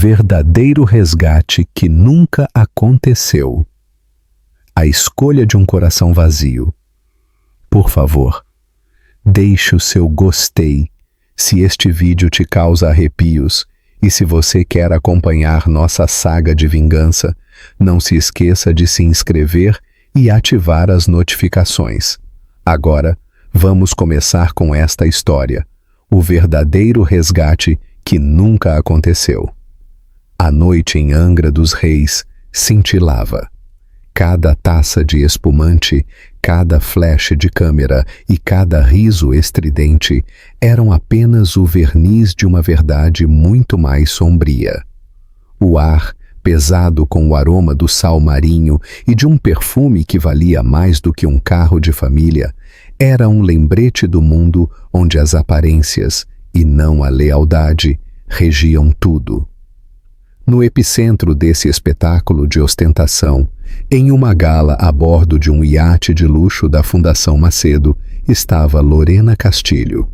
verdadeiro resgate que nunca aconteceu. A escolha de um coração vazio. Por favor, deixe o seu gostei se este vídeo te causa arrepios e se você quer acompanhar nossa saga de vingança, não se esqueça de se inscrever e ativar as notificações. Agora, vamos começar com esta história, o verdadeiro resgate que nunca aconteceu. A noite em Angra dos Reis cintilava. Cada taça de espumante, cada flash de câmera e cada riso estridente eram apenas o verniz de uma verdade muito mais sombria. O ar, pesado com o aroma do sal marinho e de um perfume que valia mais do que um carro de família, era um lembrete do mundo onde as aparências, e não a lealdade, regiam tudo. No epicentro desse espetáculo de ostentação, em uma gala a bordo de um iate de luxo da Fundação Macedo, estava Lorena Castilho.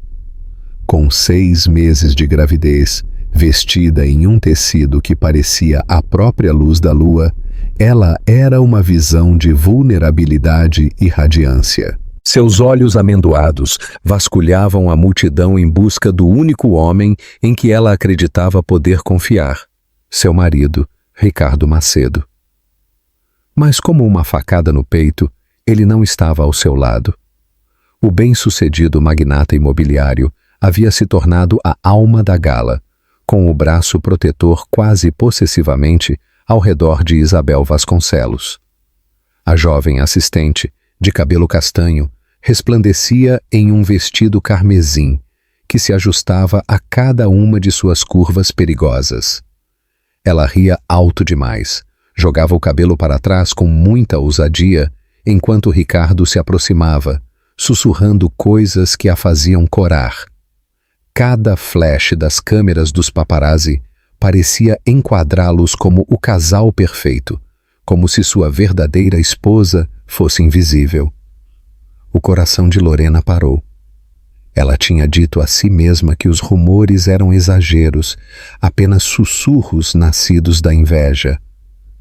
Com 6 meses de gravidez, vestida em um tecido que parecia a própria luz da lua, ela era uma visão de vulnerabilidade e radiância. Seus olhos amendoados vasculhavam a multidão em busca do único homem em que ela acreditava poder confiar, seu marido, Ricardo Macedo. Mas como uma facada no peito, ele não estava ao seu lado. O bem-sucedido magnata imobiliário havia se tornado a alma da gala, com o braço protetor quase possessivamente ao redor de Isabel Vasconcelos. A jovem assistente, de cabelo castanho, resplandecia em um vestido carmesim, que se ajustava a cada uma de suas curvas perigosas. Ela ria alto demais, jogava o cabelo para trás com muita ousadia, enquanto Ricardo se aproximava, sussurrando coisas que a faziam corar. Cada flash das câmeras dos paparazzi parecia enquadrá-los como o casal perfeito, como se sua verdadeira esposa fosse invisível. O coração de Lorena parou. Ela tinha dito a si mesma que os rumores eram exageros, apenas sussurros nascidos da inveja.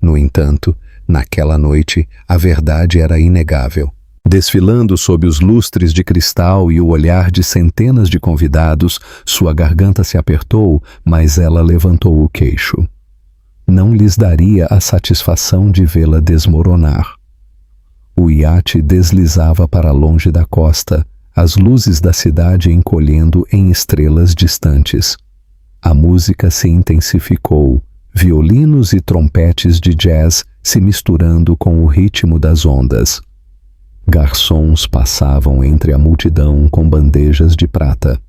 No entanto, naquela noite, a verdade era inegável. Desfilando sob os lustres de cristal e o olhar de centenas de convidados, sua garganta se apertou, mas ela levantou o queixo. Não lhes daria a satisfação de vê-la desmoronar. O iate deslizava para longe da costa, as luzes da cidade encolhendo em estrelas distantes. A música se intensificou, violinos e trompetes de jazz se misturando com o ritmo das ondas. Garçons passavam entre a multidão com bandejas de prata.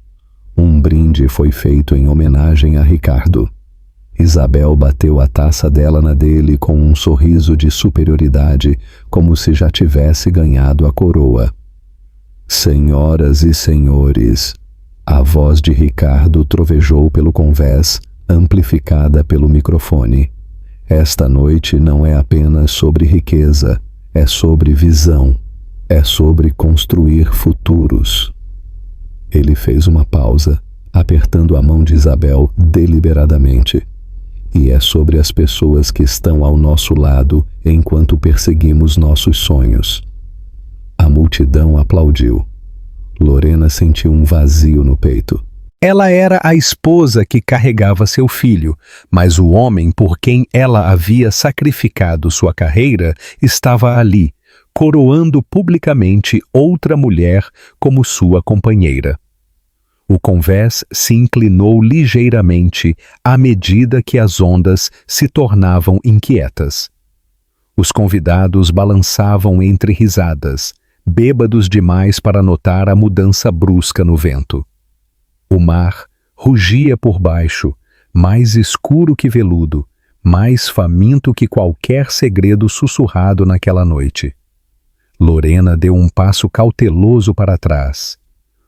Um brinde foi feito em homenagem a Ricardo. Isabel bateu a taça dela na dele com um sorriso de superioridade, como se já tivesse ganhado a coroa. Senhoras e senhores, a voz de Ricardo trovejou pelo convés, amplificada pelo microfone. Esta noite não é apenas sobre riqueza, é sobre visão, é sobre construir futuros. Ele fez uma pausa, apertando a mão de Isabel deliberadamente. E é sobre as pessoas que estão ao nosso lado enquanto perseguimos nossos sonhos. A multidão aplaudiu. Lorena sentiu um vazio no peito. Ela era a esposa que carregava seu filho, mas o homem por quem ela havia sacrificado sua carreira estava ali, coroando publicamente outra mulher como sua companheira. O convés se inclinou ligeiramente à medida que as ondas se tornavam inquietas. Os convidados balançavam entre risadas, bêbados demais para notar a mudança brusca no vento. O mar rugia por baixo, mais escuro que veludo, mais faminto que qualquer segredo sussurrado naquela noite. Lorena deu um passo cauteloso para trás.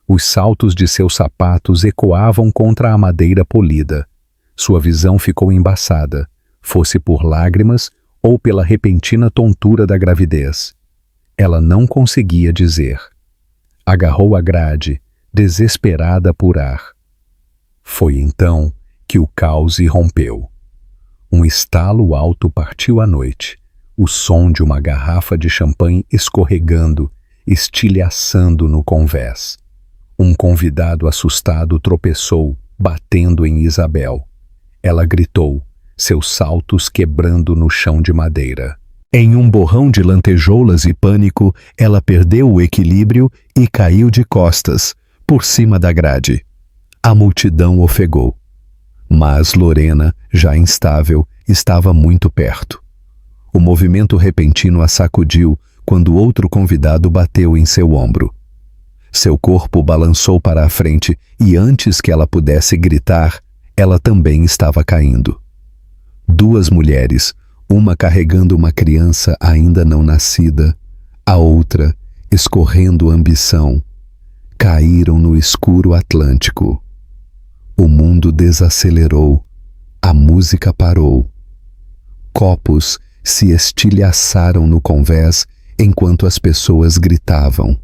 Os saltos de seus sapatos ecoavam contra a madeira polida. Sua visão ficou embaçada, fosse por lágrimas ou pela repentina tontura da gravidez. Ela não conseguia dizer. Agarrou a grade, desesperada por ar. Foi então que o caos irrompeu. Um estalo alto partiu a noite. O som de uma garrafa de champanhe escorregando, estilhaçando no convés. Um convidado assustado tropeçou, batendo em Isabel. Ela gritou, seus saltos quebrando no chão de madeira. Em um borrão de lantejoulas e pânico, ela perdeu o equilíbrio e caiu de costas, por cima da grade. A multidão ofegou. Mas Lorena, já instável, estava muito perto. O movimento repentino a sacudiu quando outro convidado bateu em seu ombro. Seu corpo balançou para a frente e antes que ela pudesse gritar, ela também estava caindo. Duas mulheres, uma carregando uma criança ainda não nascida, a outra, escorrendo ambição, caíram no escuro Atlântico. O mundo desacelerou, a música parou. Copos se estilhaçaram no convés enquanto as pessoas gritavam.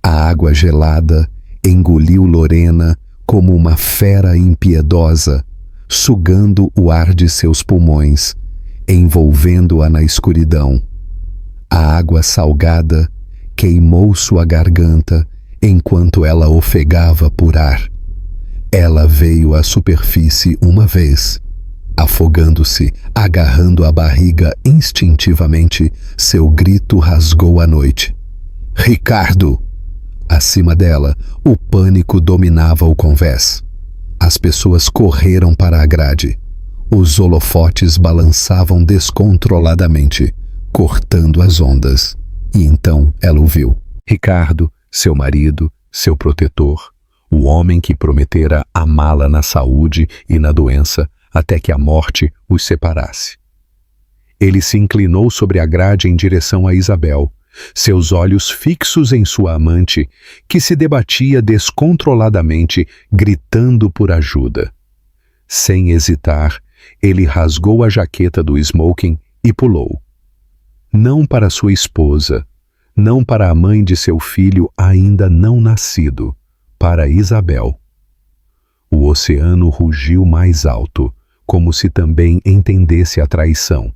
A água gelada engoliu Lorena como uma fera impiedosa, sugando o ar de seus pulmões, envolvendo-a na escuridão. A água salgada queimou sua garganta enquanto ela ofegava por ar. Ela veio à superfície uma vez. Afogando-se, agarrando a barriga instintivamente, seu grito rasgou a noite. Ricardo! Acima dela, o pânico dominava o convés. As pessoas correram para a grade. Os holofotes balançavam descontroladamente, cortando as ondas. E então ela o viu. Ricardo, seu marido, seu protetor, o homem que prometera amá-la na saúde e na doença, até que a morte os separasse. Ele se inclinou sobre a grade em direção a Isabel, seus olhos fixos em sua amante, que se debatia descontroladamente, gritando por ajuda. Sem hesitar, ele rasgou a jaqueta do smoking e pulou. Não para sua esposa, não para a mãe de seu filho ainda não nascido, para Isabel. O oceano rugiu mais alto, como se também entendesse a traição.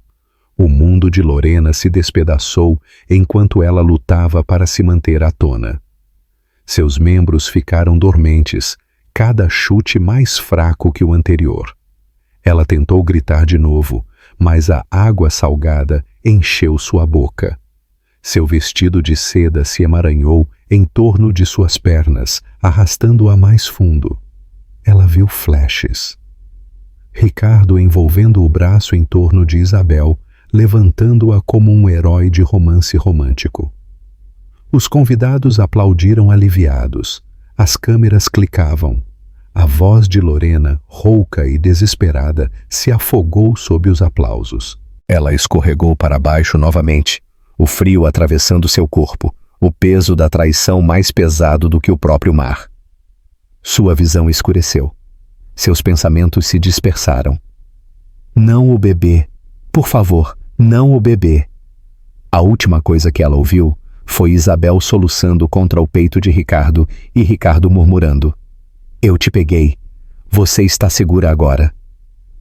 O mundo de Lorena se despedaçou enquanto ela lutava para se manter à tona. Seus membros ficaram dormentes, cada chute mais fraco que o anterior. Ela tentou gritar de novo, mas a água salgada encheu sua boca. Seu vestido de seda se emaranhou em torno de suas pernas, arrastando-a mais fundo. Ela viu flashes. Ricardo envolvendo o braço em torno de Isabel, levantando-a como um herói de romance romântico. Os convidados aplaudiram aliviados. As câmeras clicavam. A voz de Lorena, rouca e desesperada, se afogou sob os aplausos. Ela escorregou para baixo novamente, o frio atravessando seu corpo, o peso da traição mais pesado do que o próprio mar. Sua visão escureceu. Seus pensamentos se dispersaram. Não o bebê. Por favor, não o bebê. A última coisa que ela ouviu foi Isabel soluçando contra o peito de Ricardo e Ricardo murmurando: Eu te peguei. Você está segura agora.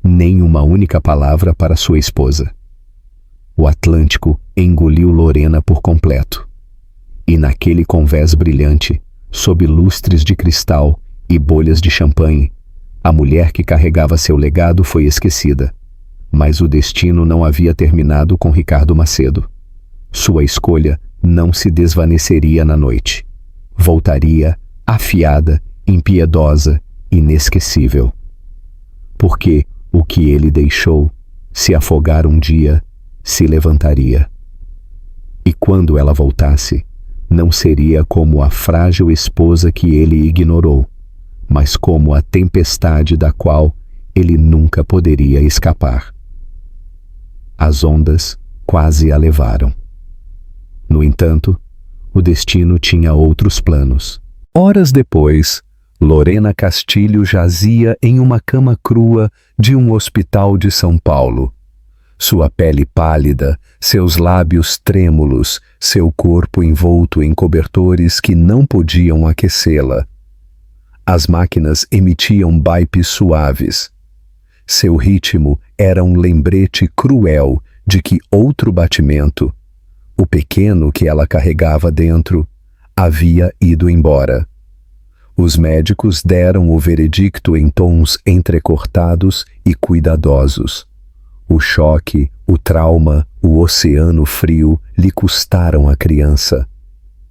Nem uma única palavra para sua esposa. O Atlântico engoliu Lorena por completo. E naquele convés brilhante, sob lustres de cristal e bolhas de champanhe, a mulher que carregava seu legado foi esquecida. Mas o destino não havia terminado com Ricardo Macedo. Sua escolha não se desvaneceria na noite. Voltaria, afiada, impiedosa, inesquecível. Porque o que ele deixou, se afogar um dia, se levantaria. E quando ela voltasse, não seria como a frágil esposa que ele ignorou, mas como a tempestade da qual ele nunca poderia escapar. As ondas quase a levaram. No entanto, o destino tinha outros planos. Horas depois, Lorena Castilho jazia em uma cama crua de um hospital de São Paulo. Sua pele pálida, seus lábios trêmulos, seu corpo envolto em cobertores que não podiam aquecê-la. As máquinas emitiam baipes suaves. Seu ritmo era um lembrete cruel de que outro batimento, o pequeno que ela carregava dentro, havia ido embora. Os médicos deram o veredicto em tons entrecortados e cuidadosos. O choque, o trauma, o oceano frio lhe custaram a criança.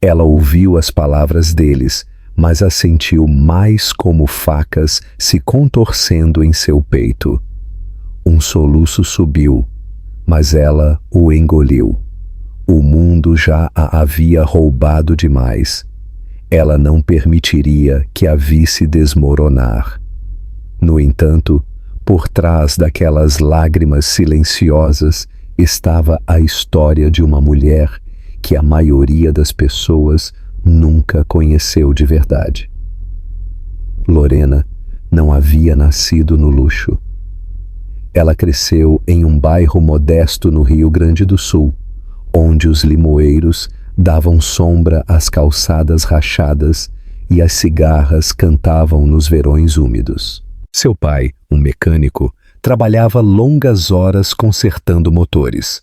Ela ouviu as palavras deles, mas as sentiu mais como facas se contorcendo em seu peito. Um soluço subiu, mas ela o engoliu. O mundo já a havia roubado demais. Ela não permitiria que a visse desmoronar. No entanto, por trás daquelas lágrimas silenciosas estava a história de uma mulher que a maioria das pessoas nunca conheceu de verdade. Lorena não havia nascido no luxo. Ela cresceu em um bairro modesto no Rio Grande do Sul, onde os limoeiros davam sombra às calçadas rachadas e as cigarras cantavam nos verões úmidos. Seu pai, um mecânico, trabalhava longas horas consertando motores.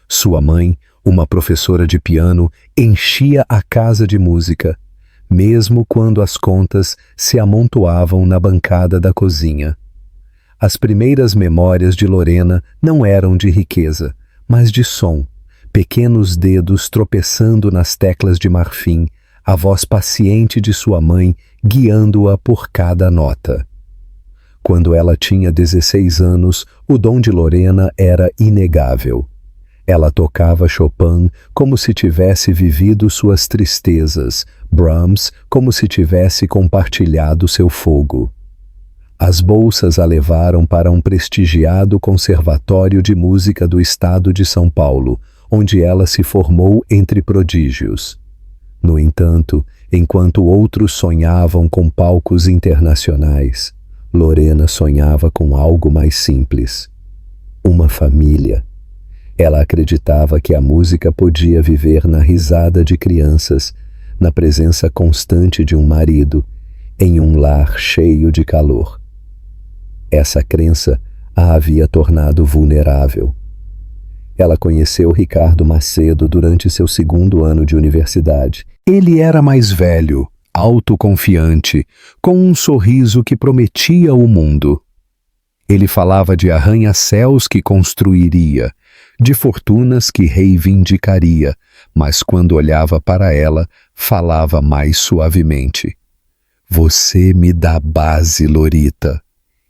Sua mãe, uma professora de piano, enchia a casa de música, mesmo quando as contas se amontoavam na bancada da cozinha. As primeiras memórias de Lorena não eram de riqueza, mas de som. Pequenos dedos tropeçando nas teclas de marfim, a voz paciente de sua mãe guiando-a por cada nota. Quando ela tinha 16 anos, o dom de Lorena era inegável. Ela tocava Chopin como se tivesse vivido suas tristezas, Brahms como se tivesse compartilhado seu fogo. As bolsas a levaram para um prestigiado conservatório de música do estado de São Paulo, onde ela se formou entre prodígios. No entanto, enquanto outros sonhavam com palcos internacionais, Lorena sonhava com algo mais simples: uma família. Ela acreditava que a música podia viver na risada de crianças, na presença constante de um marido, em um lar cheio de calor. Essa crença a havia tornado vulnerável. Ela conheceu Ricardo Macedo durante seu 2º ano de universidade. Ele era mais velho, autoconfiante, com um sorriso que prometia o mundo. Ele falava de arranha-céus que construiria, de fortunas que reivindicaria, mas quando olhava para ela, falava mais suavemente. "Você me dá base, Lorita."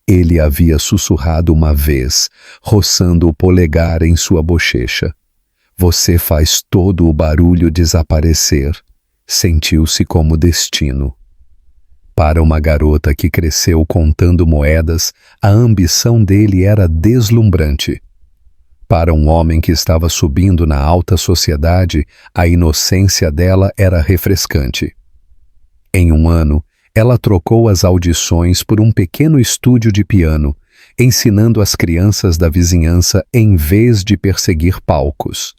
Ele havia sussurrado uma vez, roçando o polegar em sua bochecha. "Você faz todo o barulho desaparecer." Sentiu-se como destino. Para uma garota que cresceu contando moedas, a ambição dele era deslumbrante. Para um homem que estava subindo na alta sociedade, a inocência dela era refrescante. Em um ano, ela trocou as audições por um pequeno estúdio de piano, ensinando as crianças da vizinhança em vez de perseguir palcos.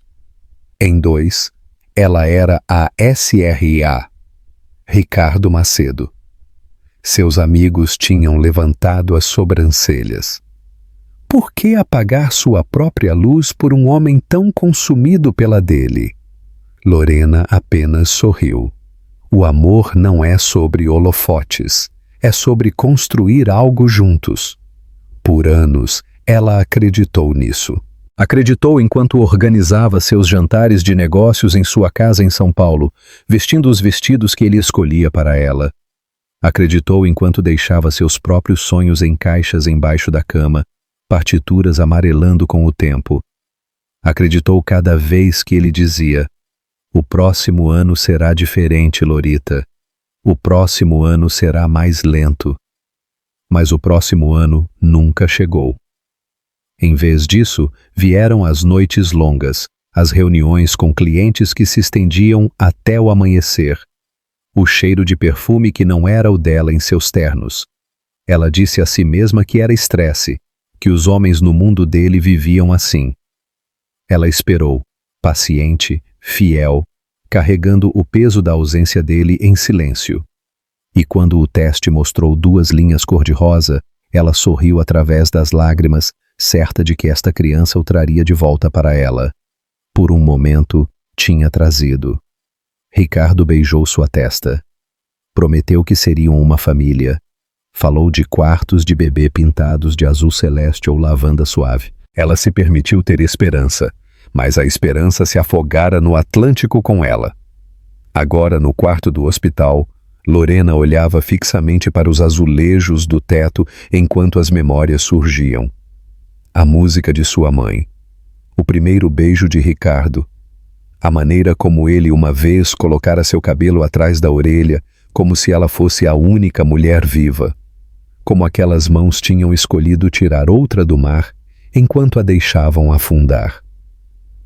Em 2, ela era a SRA, Ricardo Macedo. Seus amigos tinham levantado as sobrancelhas. Por que apagar sua própria luz por um homem tão consumido pela dele? Lorena apenas sorriu. O amor não é sobre holofotes, é sobre construir algo juntos. Por anos, ela acreditou nisso. Acreditou enquanto organizava seus jantares de negócios em sua casa em São Paulo, vestindo os vestidos que ele escolhia para ela. Acreditou enquanto deixava seus próprios sonhos em caixas embaixo da cama, partituras amarelando com o tempo. Acreditou cada vez que ele dizia: "O próximo ano será diferente, Lorita. O próximo ano será mais lento." Mas o próximo ano nunca chegou. Em vez disso, vieram as noites longas, as reuniões com clientes que se estendiam até o amanhecer, o cheiro de perfume que não era o dela em seus ternos. Ela disse a si mesma que era estresse, que os homens no mundo dele viviam assim. Ela esperou, paciente, fiel, carregando o peso da ausência dele em silêncio. E quando o teste mostrou 2 linhas cor-de-rosa, Ela sorriu através das lágrimas, certa de que esta criança o traria de volta para ela. Por um momento, tinha trazido. Ricardo beijou sua testa. Prometeu que seriam uma família. Falou de quartos de bebê pintados de azul celeste ou lavanda suave. Ela se permitiu ter esperança, mas a esperança se afogara no Atlântico com ela. Agora, no quarto do hospital, Lorena olhava fixamente para os azulejos do teto enquanto as memórias surgiam. A música de sua mãe. O primeiro beijo de Ricardo. A maneira como ele uma vez colocara seu cabelo atrás da orelha, como se ela fosse a única mulher viva. Como aquelas mãos tinham escolhido tirar outra do mar, enquanto a deixavam afundar.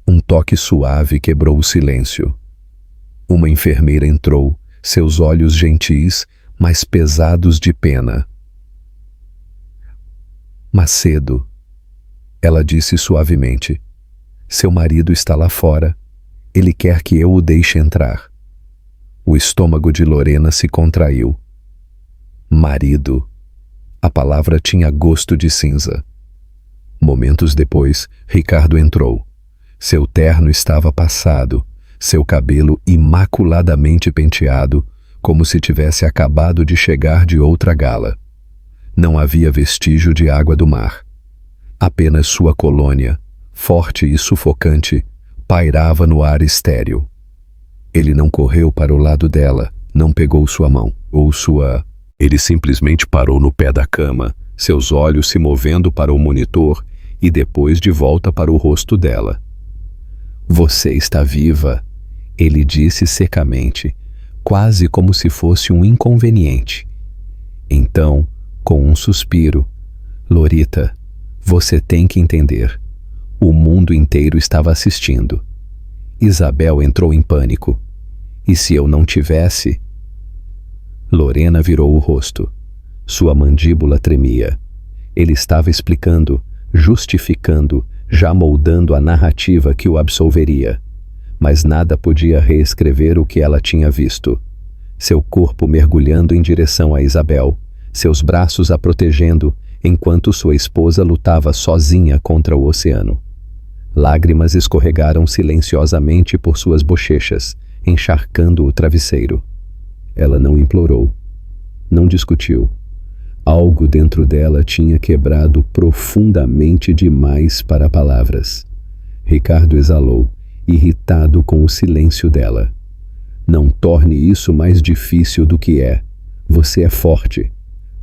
Um toque suave quebrou o silêncio. Uma enfermeira entrou, seus olhos gentis, mas pesados de pena. Macedo, ela disse suavemente. Seu marido está lá fora. Ele quer que eu o deixe entrar. O estômago de Lorena se contraiu. Marido. A palavra tinha gosto de cinza. Momentos depois, Ricardo entrou. Seu terno estava passado, seu cabelo imaculadamente penteado, como se tivesse acabado de chegar de outra gala. Não havia vestígio de água do mar. Apenas sua colônia, forte e sufocante, pairava no ar estéril. Ele não correu para o lado dela, não pegou sua mão, ou sua... Ele simplesmente parou no pé da cama, seus olhos se movendo para o monitor e depois de volta para o rosto dela. Você está viva, ele disse secamente, quase como se fosse um inconveniente. Então, com um suspiro, Lorita, você tem que entender. O mundo inteiro estava assistindo. Isabel entrou em pânico. E se eu não tivesse... Lorena virou o rosto. Sua mandíbula tremia. Ele estava explicando, justificando, já moldando a narrativa que o absolveria. Mas nada podia reescrever o que ela tinha visto. Seu corpo mergulhando em direção a Isabel, seus braços a protegendo, enquanto sua esposa lutava sozinha contra o oceano. Lágrimas escorregaram silenciosamente por suas bochechas, encharcando o travesseiro. Ela não implorou, não discutiu. Algo dentro dela tinha quebrado profundamente demais para palavras. Ricardo exalou, irritado com o silêncio dela. Não torne isso mais difícil do que é. Você é forte.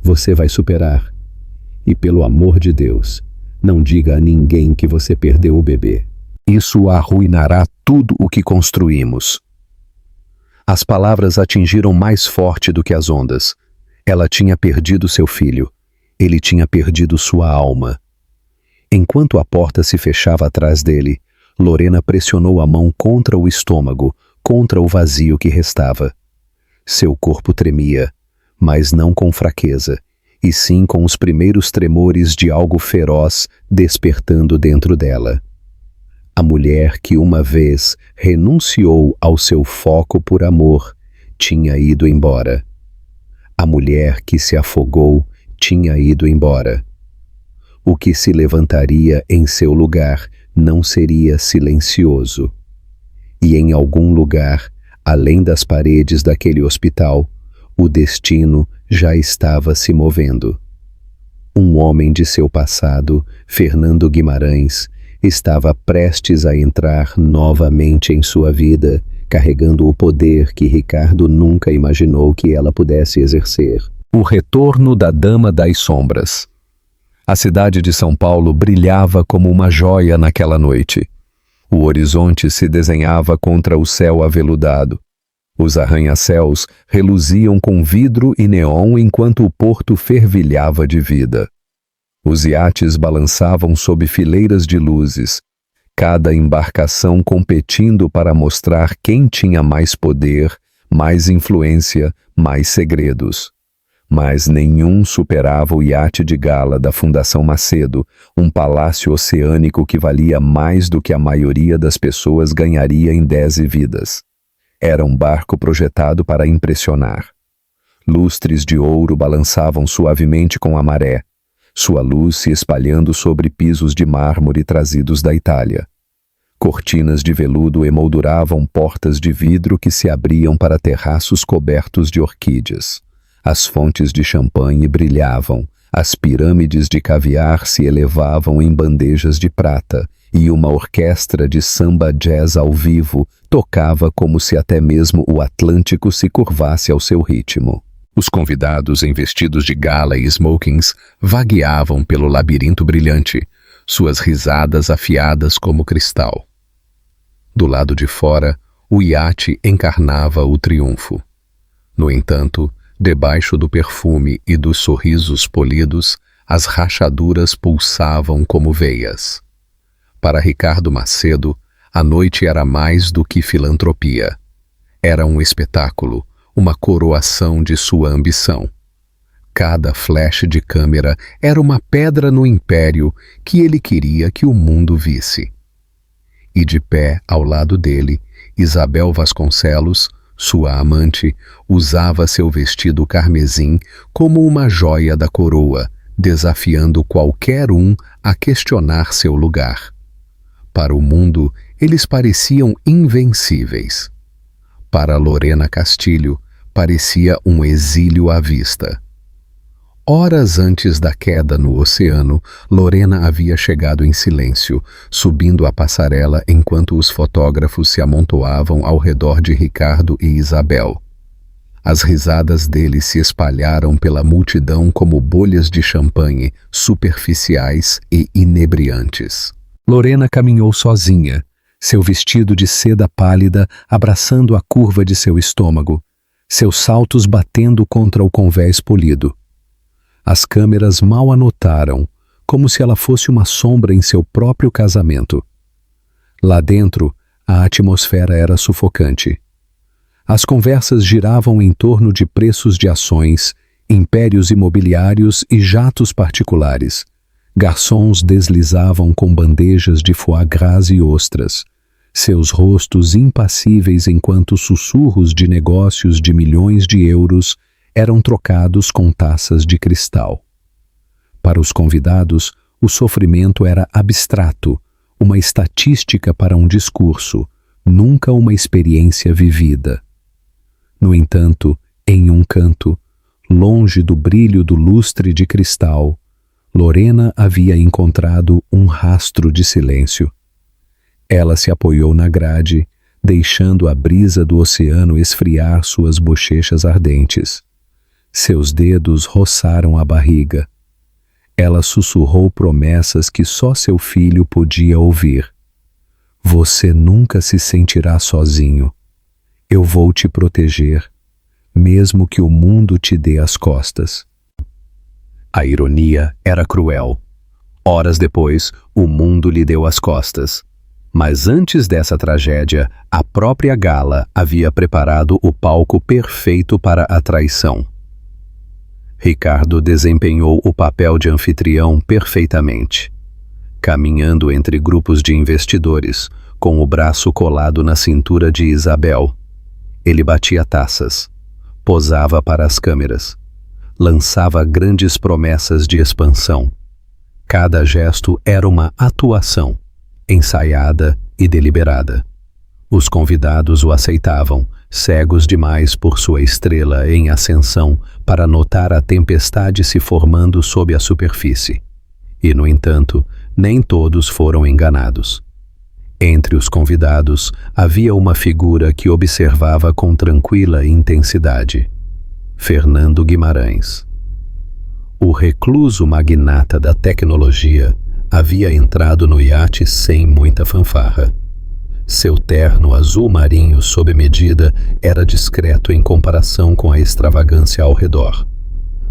Você vai superar. E pelo amor de Deus, não diga a ninguém que você perdeu o bebê. Isso arruinará tudo o que construímos. As palavras atingiram mais forte do que as ondas. Ela tinha perdido seu filho. Ele tinha perdido sua alma. Enquanto a porta se fechava atrás dele, Lorena pressionou a mão contra o estômago, contra o vazio que restava. Seu corpo tremia, mas não com fraqueza, e sim com os primeiros tremores de algo feroz despertando dentro dela. A mulher que uma vez renunciou ao seu foco por amor tinha ido embora. A mulher que se afogou tinha ido embora. O que se levantaria em seu lugar não seria silencioso. E em algum lugar, além das paredes daquele hospital, o destino já estava se movendo. Um homem de seu passado, Fernando Guimarães, estava prestes a entrar novamente em sua vida, carregando o poder que Ricardo nunca imaginou que ela pudesse exercer. O retorno da Dama das Sombras. A cidade de São Paulo brilhava como uma joia naquela noite. O horizonte se desenhava contra o céu aveludado. Os arranha-céus reluziam com vidro e neon enquanto o porto fervilhava de vida. Os iates balançavam sob fileiras de luzes, cada embarcação competindo para mostrar quem tinha mais poder, mais influência, mais segredos. Mas nenhum superava o iate de gala da Fundação Macedo, um palácio oceânico que valia mais do que a maioria das pessoas ganharia em 10 vidas. Era um barco projetado para impressionar. Lustres de ouro balançavam suavemente com a maré. sua luz se espalhando sobre pisos de mármore trazidos da Itália. Cortinas de veludo emolduravam portas de vidro que se abriam para terraços cobertos de orquídeas. As fontes de champanhe brilhavam, as pirâmides de caviar se elevavam em bandejas de prata, e uma orquestra de samba jazz ao vivo tocava como se até mesmo o Atlântico se curvasse ao seu ritmo. Os convidados, em vestidos de gala e smokings, vagueavam pelo labirinto brilhante, suas risadas afiadas como cristal. Do lado de fora, o iate encarnava o triunfo. No entanto, debaixo do perfume e dos sorrisos polidos, as rachaduras pulsavam como veias. Para Ricardo Macedo, a noite era mais do que filantropia. Era um espetáculo, uma coroação de sua ambição. Cada flash de câmera era uma pedra no império que ele queria que o mundo visse. E de pé ao lado dele, Isabel Vasconcelos, sua amante, usava seu vestido carmesim como uma joia da coroa, desafiando qualquer um a questionar seu lugar. Para o mundo, eles pareciam invencíveis. Para Lorena Castilho, parecia um exílio à vista. Horas antes da queda no oceano, Lorena havia chegado em silêncio, subindo a passarela enquanto os fotógrafos se amontoavam ao redor de Ricardo e Isabel. As risadas deles se espalharam pela multidão como bolhas de champanhe, superficiais e inebriantes. Lorena caminhou sozinha, seu vestido de seda pálida abraçando a curva de seu estômago, seus saltos batendo contra o convés polido. As câmeras mal a notaram, como se ela fosse uma sombra em seu próprio casamento. Lá dentro, a atmosfera era sufocante. As conversas giravam em torno de preços de ações, impérios imobiliários e jatos particulares. Garçons deslizavam com bandejas de foie gras e ostras, seus rostos impassíveis enquanto sussurros de negócios de milhões de euros eram trocados com taças de cristal. Para os convidados, o sofrimento era abstrato, uma estatística para um discurso, nunca uma experiência vivida. No entanto, em um canto, longe do brilho do lustre de cristal, Lorena havia encontrado um rastro de silêncio. Ela se apoiou na grade, deixando a brisa do oceano esfriar suas bochechas ardentes. Seus dedos roçaram a barriga. Ela sussurrou promessas que só seu filho podia ouvir. Você nunca se sentirá sozinho. Eu vou te proteger, mesmo que o mundo te dê as costas. A ironia era cruel. Horas depois, o mundo lhe deu as costas. Mas antes dessa tragédia, a própria gala havia preparado o palco perfeito para a traição. Ricardo desempenhou o papel de anfitrião perfeitamente. Caminhando entre grupos de investidores, com o braço colado na cintura de Isabel. Ele batia taças, posava para as câmeras, lançava grandes promessas de expansão. Cada gesto era uma atuação, ensaiada e deliberada. Os convidados o aceitavam, cegos demais por sua estrela em ascensão para notar a tempestade se formando sob a superfície. E, no entanto, nem todos foram enganados. Entre os convidados havia uma figura que observava com tranquila intensidade: Fernando Guimarães. O recluso magnata da tecnologia havia entrado no iate sem muita fanfarra. Seu terno azul marinho sob medida era discreto em comparação com a extravagância ao redor.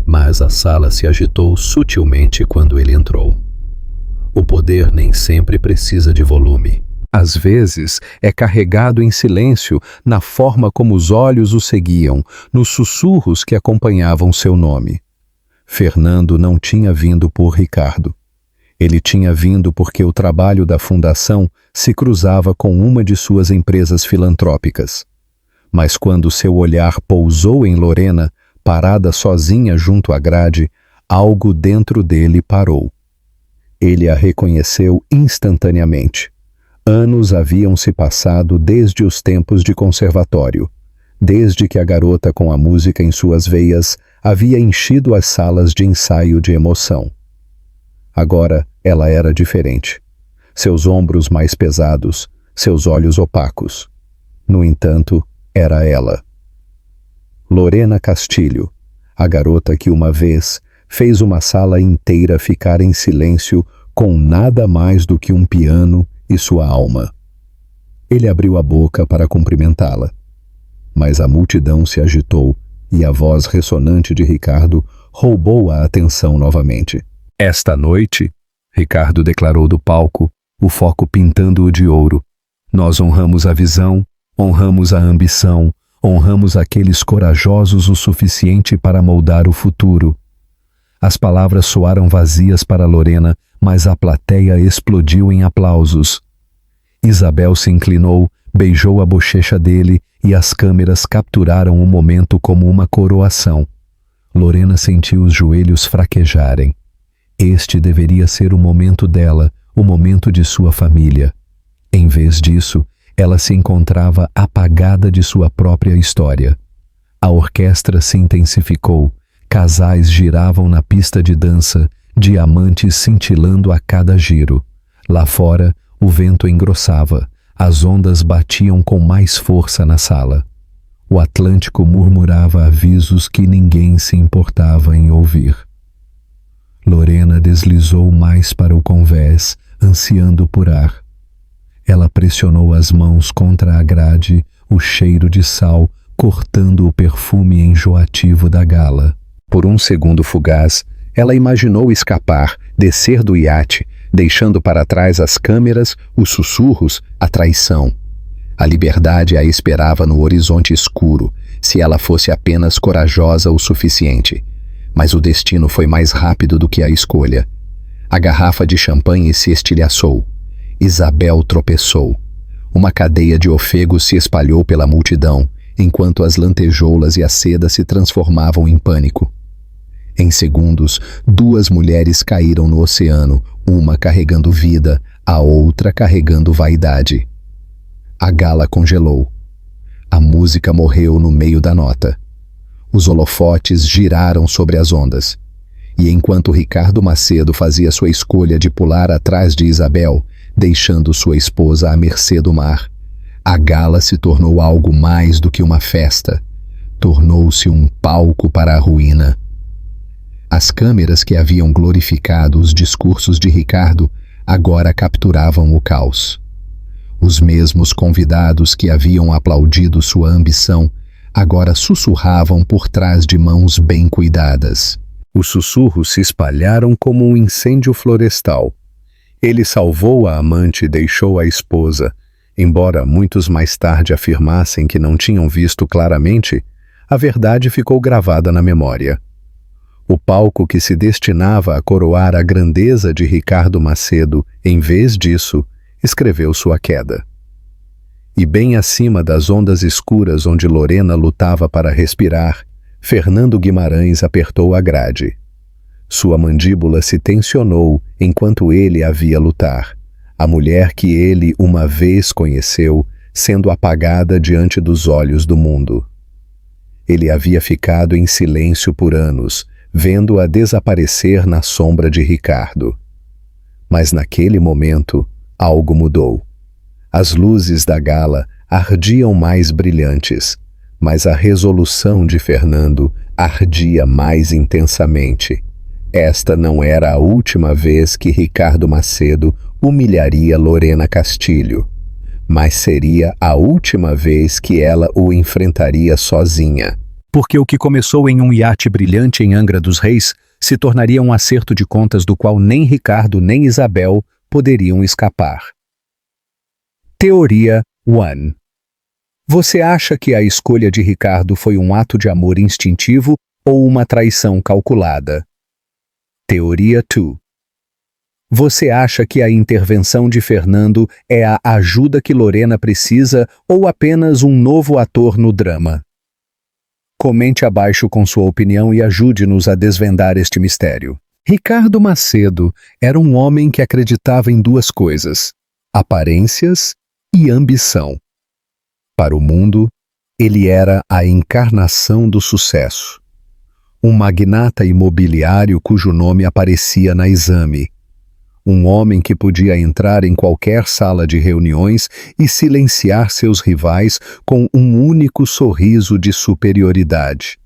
Mas a sala se agitou sutilmente quando ele entrou. O poder nem sempre precisa de volume. Às vezes é carregado em silêncio na forma como os olhos o seguiam, nos sussurros que acompanhavam seu nome. Fernando não tinha vindo por Ricardo. Ele tinha vindo porque o trabalho da fundação se cruzava com uma de suas empresas filantrópicas. Mas quando seu olhar pousou em Lorena, parada sozinha junto à grade, algo dentro dele parou. Ele a reconheceu instantaneamente. Anos haviam se passado desde os tempos de conservatório, desde que a garota com a música em suas veias havia enchido as salas de ensaio de emoção. Agora ela era diferente. Seus ombros mais pesados, seus olhos opacos. No entanto, era ela. Lorena Castilho, a garota que uma vez fez uma sala inteira ficar em silêncio com nada mais do que um piano e sua alma. Ele abriu a boca para cumprimentá-la, mas a multidão se agitou e a voz ressonante de Ricardo roubou a atenção novamente. Esta noite, Ricardo declarou do palco, o foco pintando-o de ouro, nós honramos a visão, honramos a ambição, honramos aqueles corajosos o suficiente para moldar o futuro. As palavras soaram vazias para Lorena, mas a plateia explodiu em aplausos. Isabel se inclinou, beijou a bochecha dele e as câmeras capturaram o momento como uma coroação. Lorena sentiu os joelhos fraquejarem. Este deveria ser o momento dela, o momento de sua família. Em vez disso, ela se encontrava apagada de sua própria história. A orquestra se intensificou, casais giravam na pista de dança, diamantes cintilando a cada giro. Lá fora, o vento engrossava, as ondas batiam com mais força na sala. O Atlântico murmurava avisos que ninguém se importava em ouvir. Lorena deslizou mais para o convés, ansiando por ar. Ela pressionou as mãos contra a grade, o cheiro de sal cortando o perfume enjoativo da gala. Por um segundo fugaz, ela imaginou escapar, descer do iate, deixando para trás as câmeras, os sussurros, a traição. A liberdade a esperava no horizonte escuro, se ela fosse apenas corajosa o suficiente. Mas o destino foi mais rápido do que a escolha. A garrafa de champanhe se estilhaçou. Isabel tropeçou. Uma cadeia de ofegos se espalhou pela multidão, enquanto as lantejoulas e a seda se transformavam em pânico. Em segundos, duas mulheres caíram no oceano, uma carregando vida, a outra carregando vaidade. A gala congelou. A música morreu no meio da nota. Os holofotes giraram sobre as ondas. E enquanto Ricardo Macedo fazia sua escolha de pular atrás de Isabel, deixando sua esposa à mercê do mar, a gala se tornou algo mais do que uma festa. Tornou-se um palco para a ruína. As câmeras que haviam glorificado os discursos de Ricardo agora capturavam o caos. Os mesmos convidados que haviam aplaudido sua ambição agora sussurravam por trás de mãos bem cuidadas. Os sussurros se espalharam como um incêndio florestal. Ele salvou a amante e deixou a esposa. Embora muitos mais tarde afirmassem que não tinham visto claramente, a verdade ficou gravada na memória. O palco que se destinava a coroar a grandeza de Ricardo Macedo, em vez disso, escreveu sua queda. E bem acima das ondas escuras onde Lorena lutava para respirar, Fernando Guimarães apertou a grade. Sua mandíbula se tensionou enquanto ele a via lutar. A mulher que ele uma vez conheceu, sendo apagada diante dos olhos do mundo. Ele havia ficado em silêncio por anos, vendo-a desaparecer na sombra de Ricardo. Mas naquele momento, algo mudou. As luzes da gala ardiam mais brilhantes, mas a resolução de Fernando ardia mais intensamente. Esta não era a última vez que Ricardo Macedo humilharia Lorena Castilho, mas seria a última vez que ela o enfrentaria sozinha. Porque o que começou em um iate brilhante em Angra dos Reis se tornaria um acerto de contas do qual nem Ricardo nem Isabel poderiam escapar. Teoria 1. Você acha que a escolha de Ricardo foi um ato de amor instintivo ou uma traição calculada? Teoria 2. Você acha que a intervenção de Fernando é a ajuda que Lorena precisa ou apenas um novo ator no drama? comente abaixo com sua opinião e ajude-nos a desvendar este mistério. Ricardo Macedo era um homem que acreditava em duas coisas: aparências e ambição. Para o mundo, ele era a encarnação do sucesso. Um magnata imobiliário cujo nome aparecia na Exame. Um homem que podia entrar em qualquer sala de reuniões e silenciar seus rivais com um único sorriso de superioridade.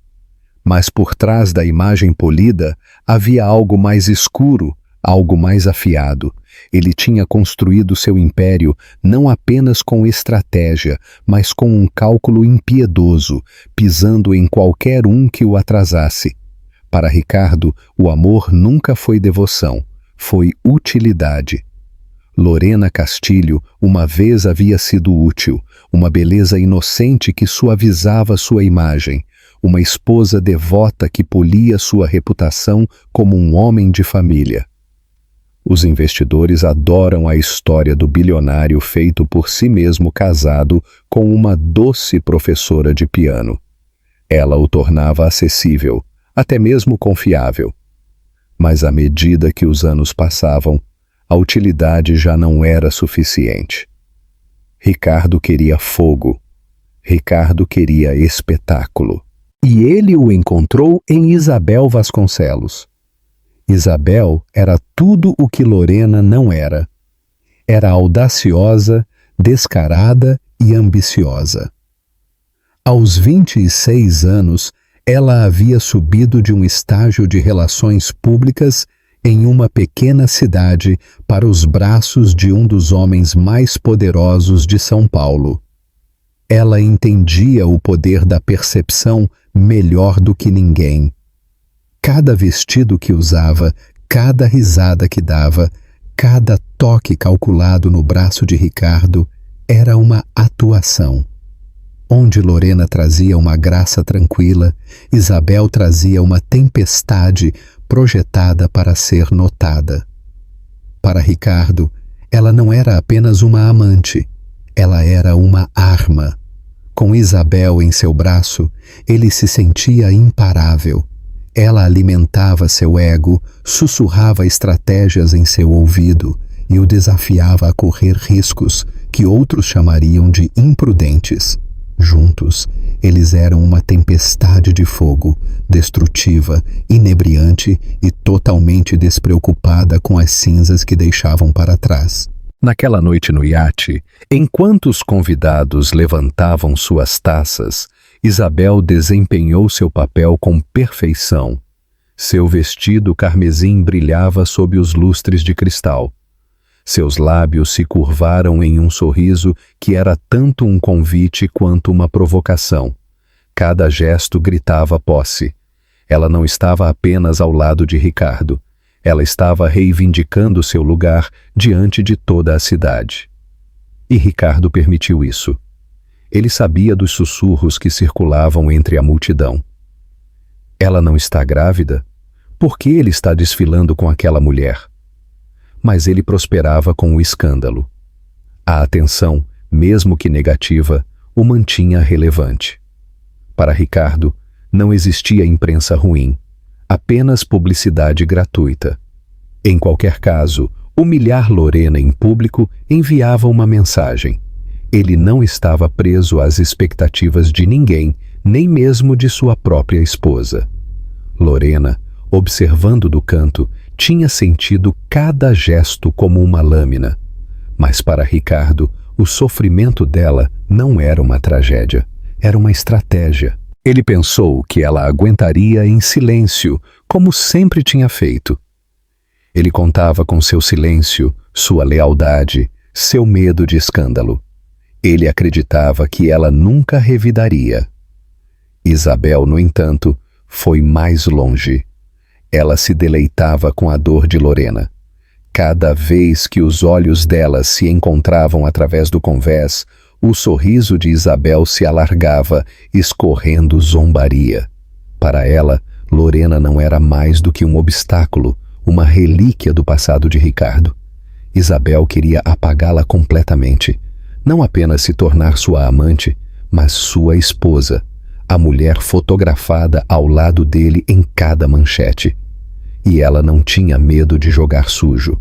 Mas por trás da imagem polida havia algo mais escuro, algo mais afiado. Ele tinha construído seu império não apenas com estratégia, mas com um cálculo impiedoso, pisando em qualquer um que o atrasasse. Para Ricardo, o amor nunca foi devoção, foi utilidade. Lorena Castilho uma vez havia sido útil, uma beleza inocente que suavizava sua imagem, uma esposa devota que polia sua reputação como um homem de família. Os investidores adoram a história do bilionário feito por si mesmo casado com uma doce professora de piano. Ela o tornava acessível, até mesmo confiável. Mas à medida que os anos passavam, a utilidade já não era suficiente. Ricardo queria fogo. Ricardo queria espetáculo. E ele o encontrou em Isabel Vasconcelos. Isabel era tudo o que Lorena não era. Era audaciosa, descarada e ambiciosa. Aos 26 anos, ela havia subido de um estágio de relações públicas em uma pequena cidade para os braços de um dos homens mais poderosos de São Paulo. Ela entendia o poder da percepção melhor do que ninguém. Cada vestido que usava, cada risada que dava, cada toque calculado no braço de Ricardo era uma atuação. Onde Lorena trazia uma graça tranquila, Isabel trazia uma tempestade projetada para ser notada. Para Ricardo, ela não era apenas uma amante, ela era uma arma. Com Isabel em seu braço, ele se sentia imparável. Ela alimentava seu ego, sussurrava estratégias em seu ouvido e o desafiava a correr riscos que outros chamariam de imprudentes. Juntos, eles eram uma tempestade de fogo, destrutiva, inebriante e totalmente despreocupada com as cinzas que deixavam para trás. Naquela noite no iate, enquanto os convidados levantavam suas taças, Isabel desempenhou seu papel com perfeição. Seu vestido carmesim brilhava sob os lustres de cristal. Seus lábios se curvaram em um sorriso que era tanto um convite quanto uma provocação. Cada gesto gritava posse. Ela não estava apenas ao lado de Ricardo. Ela estava reivindicando seu lugar diante de toda a cidade. E Ricardo permitiu isso. Ele sabia dos sussurros que circulavam entre a multidão. Ela não está grávida? Por que ele está desfilando com aquela mulher? Mas ele prosperava com o escândalo. A atenção, mesmo que negativa, o mantinha relevante. Para Ricardo, não existia imprensa ruim, apenas publicidade gratuita. Em qualquer caso, humilhar Lorena em público enviava uma mensagem. Ele não estava preso às expectativas de ninguém, nem mesmo de sua própria esposa. Lorena, observando do canto, tinha sentido cada gesto como uma lâmina. Mas para Ricardo, o sofrimento dela não era uma tragédia, era uma estratégia. Ele pensou que ela aguentaria em silêncio, como sempre tinha feito. Ele contava com seu silêncio, sua lealdade, seu medo de escândalo. Ele acreditava que ela nunca revidaria. Isabel, no entanto, foi mais longe. Ela se deleitava com a dor de Lorena. Cada vez que os olhos dela se encontravam através do convés, o sorriso de Isabel se alargava, escorrendo zombaria. Para ela, Lorena não era mais do que um obstáculo, uma relíquia do passado de Ricardo. Isabel queria apagá-la completamente, não apenas se tornar sua amante, mas sua esposa, a mulher fotografada ao lado dele em cada manchete. E ela não tinha medo de jogar sujo.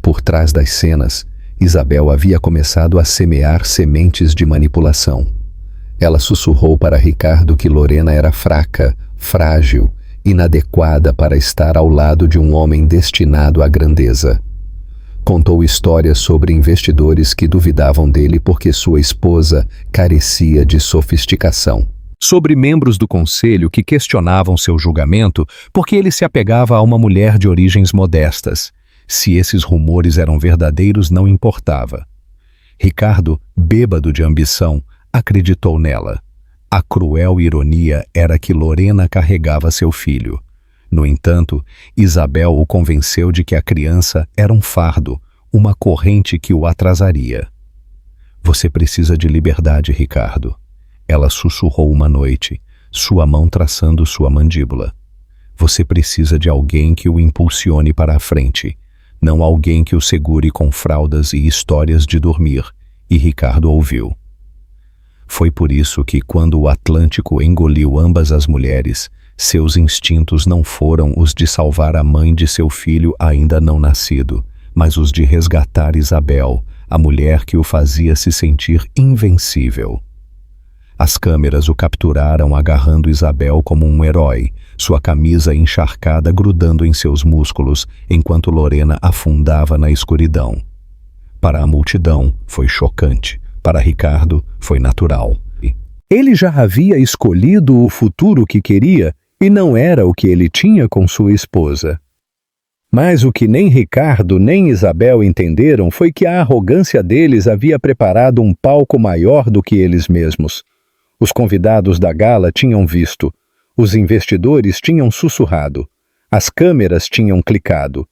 Por trás das cenas, Isabel havia começado a semear sementes de manipulação. Ela sussurrou para Ricardo que Lorena era fraca, frágil, inadequada para estar ao lado de um homem destinado à grandeza. Contou histórias sobre investidores que duvidavam dele porque sua esposa carecia de sofisticação. Sobre membros do conselho que questionavam seu julgamento porque ele se apegava a uma mulher de origens modestas. Se esses rumores eram verdadeiros, não importava. Ricardo, bêbado de ambição, acreditou nela. A cruel ironia era que Lorena carregava seu filho. No entanto, Isabel o convenceu de que a criança era um fardo, uma corrente que o atrasaria. Você precisa de liberdade, Ricardo. Ela sussurrou uma noite, sua mão traçando sua mandíbula. Você precisa de alguém que o impulsione para a frente, não alguém que o segure com fraldas e histórias de dormir, e Ricardo ouviu. Foi por isso que, quando o Atlântico engoliu ambas as mulheres, seus instintos não foram os de salvar a mãe de seu filho ainda não nascido, mas os de resgatar Isabel, a mulher que o fazia se sentir invencível. As câmeras o capturaram agarrando Isabel como um herói, sua camisa encharcada grudando em seus músculos, enquanto Lorena afundava na escuridão. Para a multidão, foi chocante. Para Ricardo, foi natural. Ele já havia escolhido o futuro que queria e não era o que ele tinha com sua esposa. Mas o que nem Ricardo nem Isabel entenderam foi que a arrogância deles havia preparado um palco maior do que eles mesmos. Os convidados da gala tinham visto, os investidores tinham sussurrado, as câmeras tinham clicado.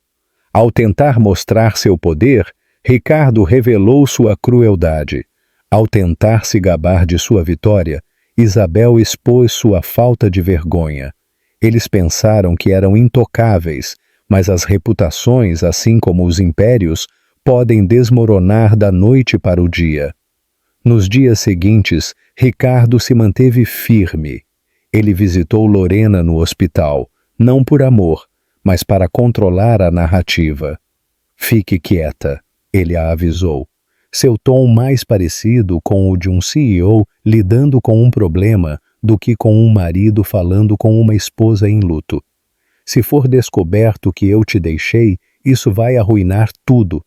Ao tentar mostrar seu poder, Ricardo revelou sua crueldade. Ao tentar se gabar de sua vitória, Isabel expôs sua falta de vergonha. Eles pensaram que eram intocáveis, mas as reputações, assim como os impérios, podem desmoronar da noite para o dia. Nos dias seguintes, Ricardo se manteve firme. Ele visitou Lorena no hospital, não por amor, mas para controlar a narrativa. Fique quieta, ele a avisou. Seu tom mais parecido com o de um CEO lidando com um problema do que com um marido falando com uma esposa em luto. Se for descoberto que eu te deixei, isso vai arruinar tudo.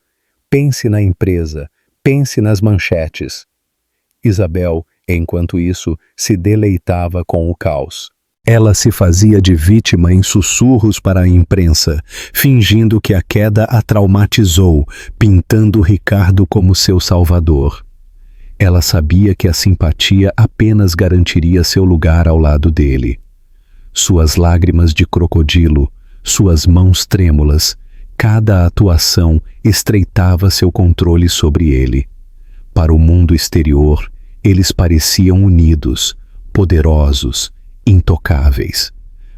Pense na empresa, pense nas manchetes. Isabel, enquanto isso, se deleitava com o caos. Ela se fazia de vítima em sussurros para a imprensa, fingindo que a queda a traumatizou, pintando Ricardo como seu salvador. Ela sabia que a simpatia apenas garantiria seu lugar ao lado dele. Suas lágrimas de crocodilo, suas mãos trêmulas, cada atuação estreitava seu controle sobre ele. Para o mundo exterior, eles pareciam unidos, poderosos, intocáveis.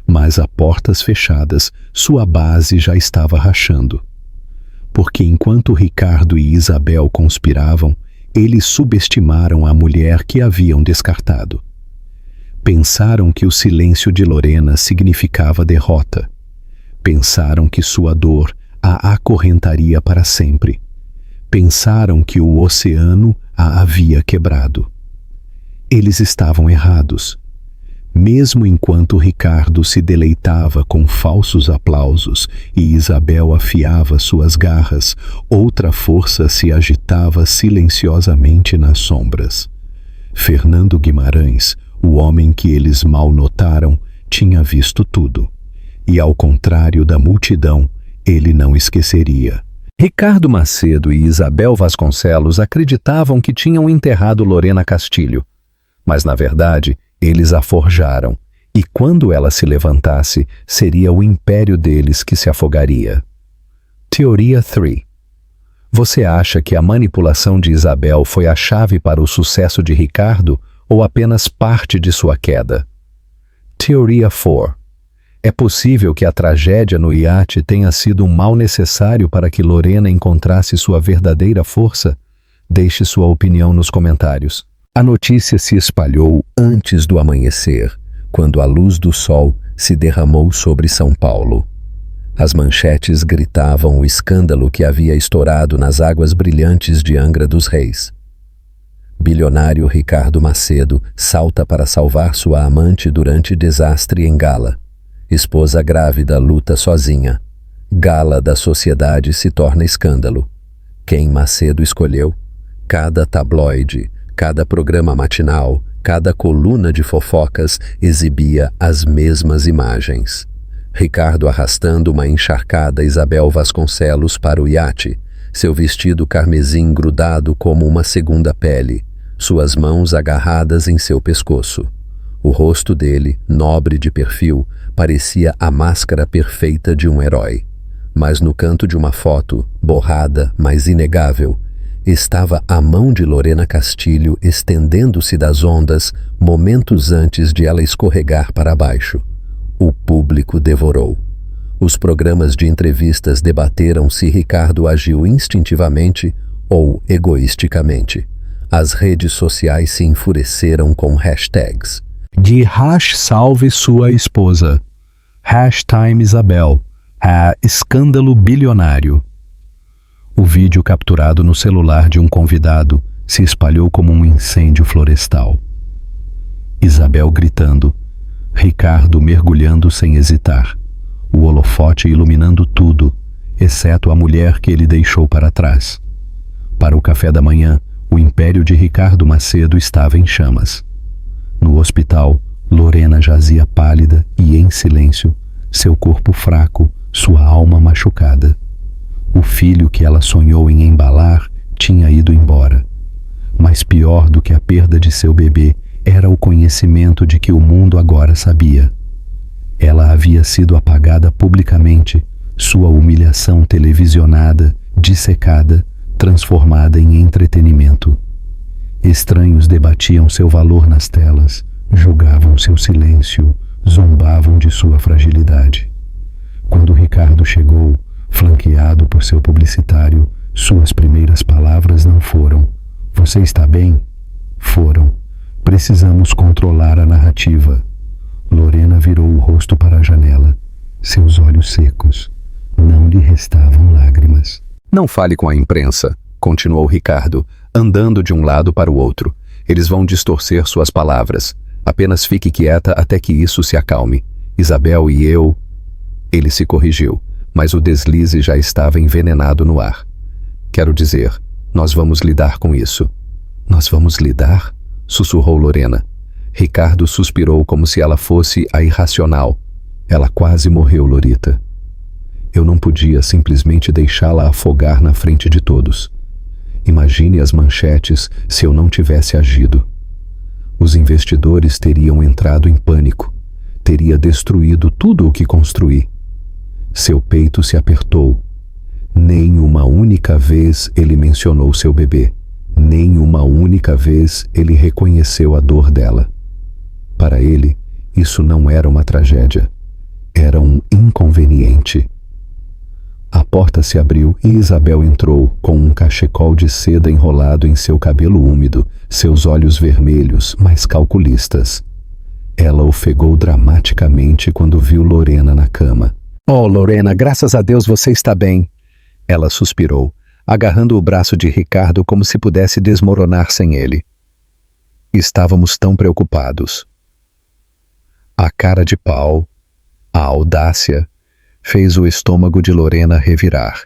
Mas a portas fechadas, sua base já estava rachando. Porque enquanto Ricardo e Isabel conspiravam, eles subestimaram a mulher que haviam descartado. Pensaram que o silêncio de Lorena significava derrota. Pensaram que sua dor a acorrentaria para sempre. Pensaram que o oceano a havia quebrado. Eles estavam errados. Mesmo enquanto Ricardo se deleitava com falsos aplausos e Isabel afiava suas garras, outra força se agitava silenciosamente nas sombras. Fernando Guimarães, o homem que eles mal notaram, tinha visto tudo. E ao contrário da multidão, ele não esqueceria. Ricardo Macedo e Isabel Vasconcelos acreditavam que tinham enterrado Lorena Castilho. Mas, na verdade, eles a forjaram, e quando ela se levantasse, seria o império deles que se afogaria. Teoria 3. Você acha que a manipulação de Isabel foi a chave para o sucesso de Ricardo ou apenas parte de sua queda? Teoria 4. É possível que a tragédia no iate tenha sido um mal necessário para que Lorena encontrasse sua verdadeira força? Deixe sua opinião nos comentários. A notícia se espalhou antes do amanhecer, quando a luz do sol se derramou sobre São Paulo. As manchetes gritavam o escândalo que havia estourado nas águas brilhantes de Angra dos Reis. Bilionário Ricardo Macedo salta para salvar sua amante durante desastre em Gala. Esposa grávida luta sozinha. Gala da sociedade se torna escândalo. Quem Macedo escolheu? Cada tabloide, cada programa matinal, cada coluna de fofocas exibia as mesmas imagens. Ricardo arrastando uma encharcada Isabel Vasconcelos para o iate, seu vestido carmesim grudado como uma segunda pele, suas mãos agarradas em seu pescoço. O rosto dele, nobre de perfil, parecia a máscara perfeita de um herói. Mas no canto de uma foto, borrada, mas inegável, estava a mão de Lorena Castilho estendendo-se das ondas momentos antes de ela escorregar para baixo. O público devorou. Os programas de entrevistas debateram se Ricardo agiu instintivamente ou egoisticamente. As redes sociais se enfureceram com hashtags. De #salve sua esposa, #time Isabel, escândalo bilionário. O vídeo capturado no celular de um convidado se espalhou como um incêndio florestal. Isabel gritando, Ricardo mergulhando sem hesitar, o holofote iluminando tudo, exceto a mulher que ele deixou para trás. Para o café da manhã, o império de Ricardo Macedo estava em chamas. No hospital, Lorena jazia pálida e em silêncio, seu corpo fraco, sua alma machucada. O filho que ela sonhou em embalar tinha ido embora. Mas pior do que a perda de seu bebê era o conhecimento de que o mundo agora sabia. Ela havia sido apagada publicamente, sua humilhação televisionada, dissecada, transformada em entretenimento. Estranhos debatiam seu valor nas telas, julgavam seu silêncio, zombavam de sua fragilidade. Quando Ricardo chegou, flanqueado por seu publicitário, suas primeiras palavras não foram: "Você está bem?" Foram: "Precisamos controlar a narrativa." Lorena virou o rosto para a janela, seus olhos secos. Não lhe restavam lágrimas. Não fale com a imprensa, continuou Ricardo, andando de um lado para o outro. Eles vão distorcer suas palavras. Apenas fique quieta até que isso se acalme. Isabel e eu... Ele se corrigiu, mas o deslize já estava envenenado no ar. Quero dizer, nós vamos lidar com isso. Nós vamos lidar? Sussurrou Lorena. Ricardo suspirou como se ela fosse a irracional. Ela quase morreu, Lorita. Eu não podia simplesmente deixá-la afogar na frente de todos. Imagine as manchetes se eu não tivesse agido. Os investidores teriam entrado em pânico. Teria destruído tudo o que construí. Seu peito se apertou. Nem uma única vez ele mencionou seu bebê. Nem uma única vez ele reconheceu a dor dela. Para ele, isso não era uma tragédia. Era um inconveniente. A porta se abriu e Isabel entrou com um cachecol de seda enrolado em seu cabelo úmido, seus olhos vermelhos, mas calculistas. Ela ofegou dramaticamente quando viu Lorena na cama. "Oh, Lorena, graças a Deus você está bem." Ela suspirou, agarrando o braço de Ricardo como se pudesse desmoronar sem ele. Estávamos tão preocupados. A cara de pau, a audácia, fez o estômago de Lorena revirar.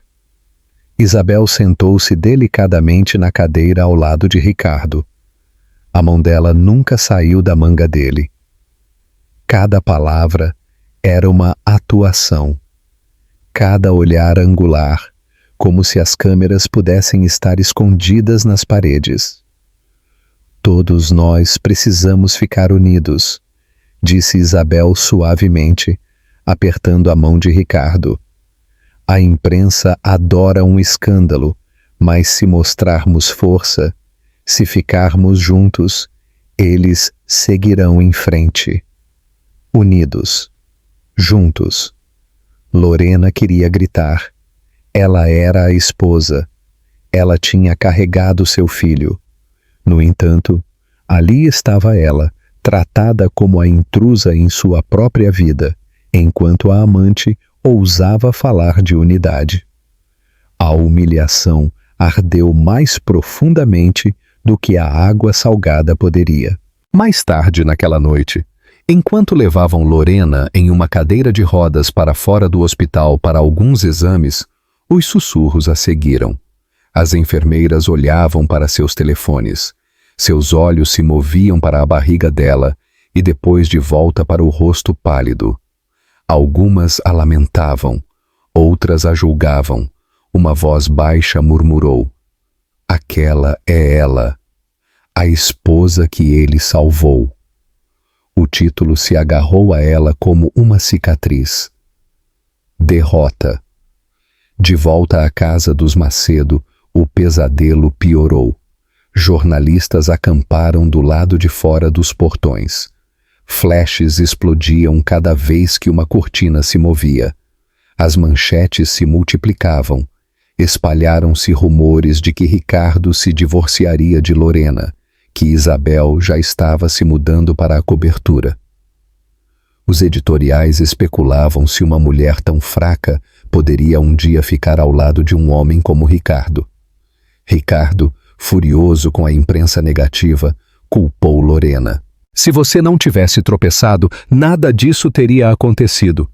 Isabel sentou-se delicadamente na cadeira ao lado de Ricardo. A mão dela nunca saiu da manga dele. Cada palavra era uma atuação. Cada olhar angular, como se as câmeras pudessem estar escondidas nas paredes. "Todos nós precisamos ficar unidos", disse Isabel suavemente, apertando a mão de Ricardo. "A imprensa adora um escândalo, mas se mostrarmos força, se ficarmos juntos, eles seguirão em frente. Unidos. Juntos." Lorena queria gritar. Ela era a esposa. Ela tinha carregado seu filho. No entanto, Ali estava ela, tratada como a intrusa em sua própria vida, enquanto a amante ousava falar de unidade. A humilhação ardeu mais profundamente do que a água salgada poderia. Mais tarde naquela noite, enquanto levavam Lorena em uma cadeira de rodas para fora do hospital para alguns exames, os sussurros a seguiram. As enfermeiras olhavam para seus telefones. Seus olhos se moviam para a barriga dela e depois de volta para o rosto pálido. Algumas a lamentavam, outras a julgavam. Uma voz baixa murmurou: "Aquela é ela, a esposa que ele salvou." O título se agarrou a ela como uma cicatriz. Derrota. De volta à casa dos Macedo, o pesadelo piorou. Jornalistas acamparam do lado de fora dos portões. Flashes explodiam cada vez que uma cortina se movia. As manchetes se multiplicavam. Espalharam-se rumores de que Ricardo se divorciaria de Lorena, que Isabel já estava se mudando para a cobertura. Os editoriais especulavam se uma mulher tão fraca poderia um dia ficar ao lado de um homem como Ricardo. Ricardo, furioso com a imprensa negativa, culpou Lorena. "Se você não tivesse tropeçado, nada disso teria acontecido."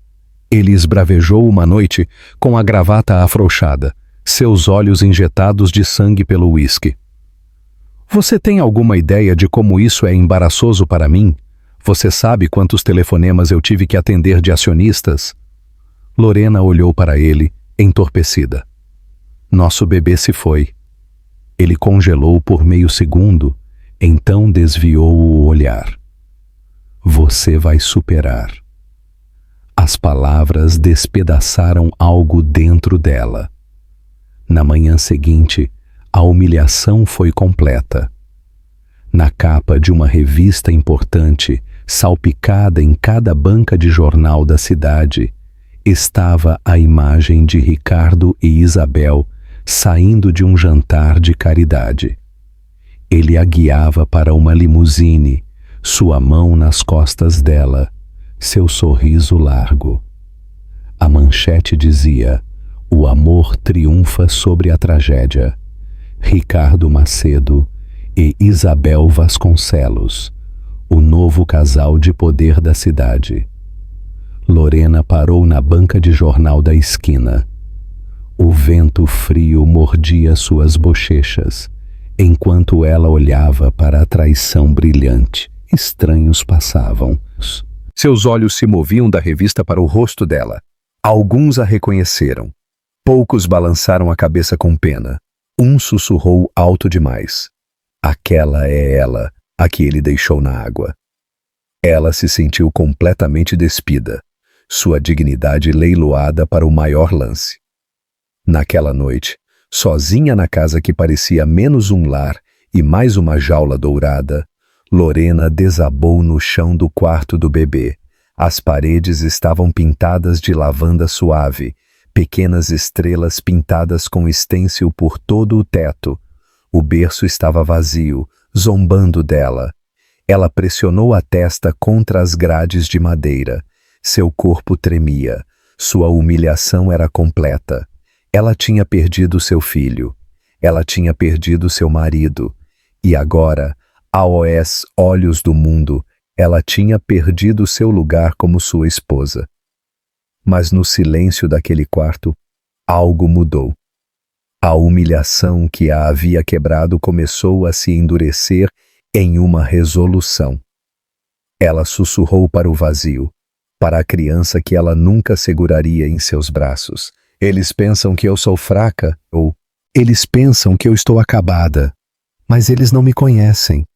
Ele esbravejou uma noite com a gravata afrouxada, seus olhos injetados de sangue pelo uísque. "Você tem alguma ideia de como isso é embaraçoso para mim? Você sabe quantos telefonemas eu tive que atender de acionistas?" Lorena olhou para ele, entorpecida. "Nosso bebê se foi." Ele congelou por meio segundo, então desviou o olhar. "Você vai superar." As palavras despedaçaram algo dentro dela. Na manhã seguinte, a humilhação foi completa. Na capa de uma revista importante, salpicada em cada banca de jornal da cidade, estava a imagem de Ricardo e Isabel saindo de um jantar de caridade. Ele a guiava para uma limusine, sua mão nas costas dela, seu sorriso largo. A manchete dizia: "O amor triunfa sobre a tragédia. Ricardo Macedo e Isabel Vasconcelos, o novo casal de poder da cidade." Lorena parou na banca de jornal da esquina. O vento frio mordia suas bochechas, enquanto ela olhava para a traição brilhante. Estranhos passavam. Seus olhos se moviam da revista para o rosto dela. Alguns a reconheceram. Poucos balançaram a cabeça com pena. Um sussurrou alto demais: "Aquela é ela, a que ele deixou na água." Ela se sentiu completamente despida, sua dignidade leiloada para o maior lance. Naquela noite, sozinha na casa que parecia menos um lar e mais uma jaula dourada, Lorena desabou no chão do quarto do bebê. As paredes estavam pintadas de lavanda suave, pequenas estrelas pintadas com estêncil por todo o teto. O berço estava vazio, zombando dela. Ela pressionou a testa contra as grades de madeira. Seu corpo tremia. Sua humilhação era completa. Ela tinha perdido seu filho. Ela tinha perdido seu marido. E agora, aos olhos do mundo, ela tinha perdido seu lugar como sua esposa. Mas no silêncio daquele quarto, algo mudou. A humilhação que a havia quebrado começou a se endurecer em uma resolução. Ela sussurrou para o vazio, para a criança que ela nunca seguraria em seus braços: "Eles pensam que eu sou fraca", ou "Eles pensam que eu estou acabada, mas eles não me conhecem.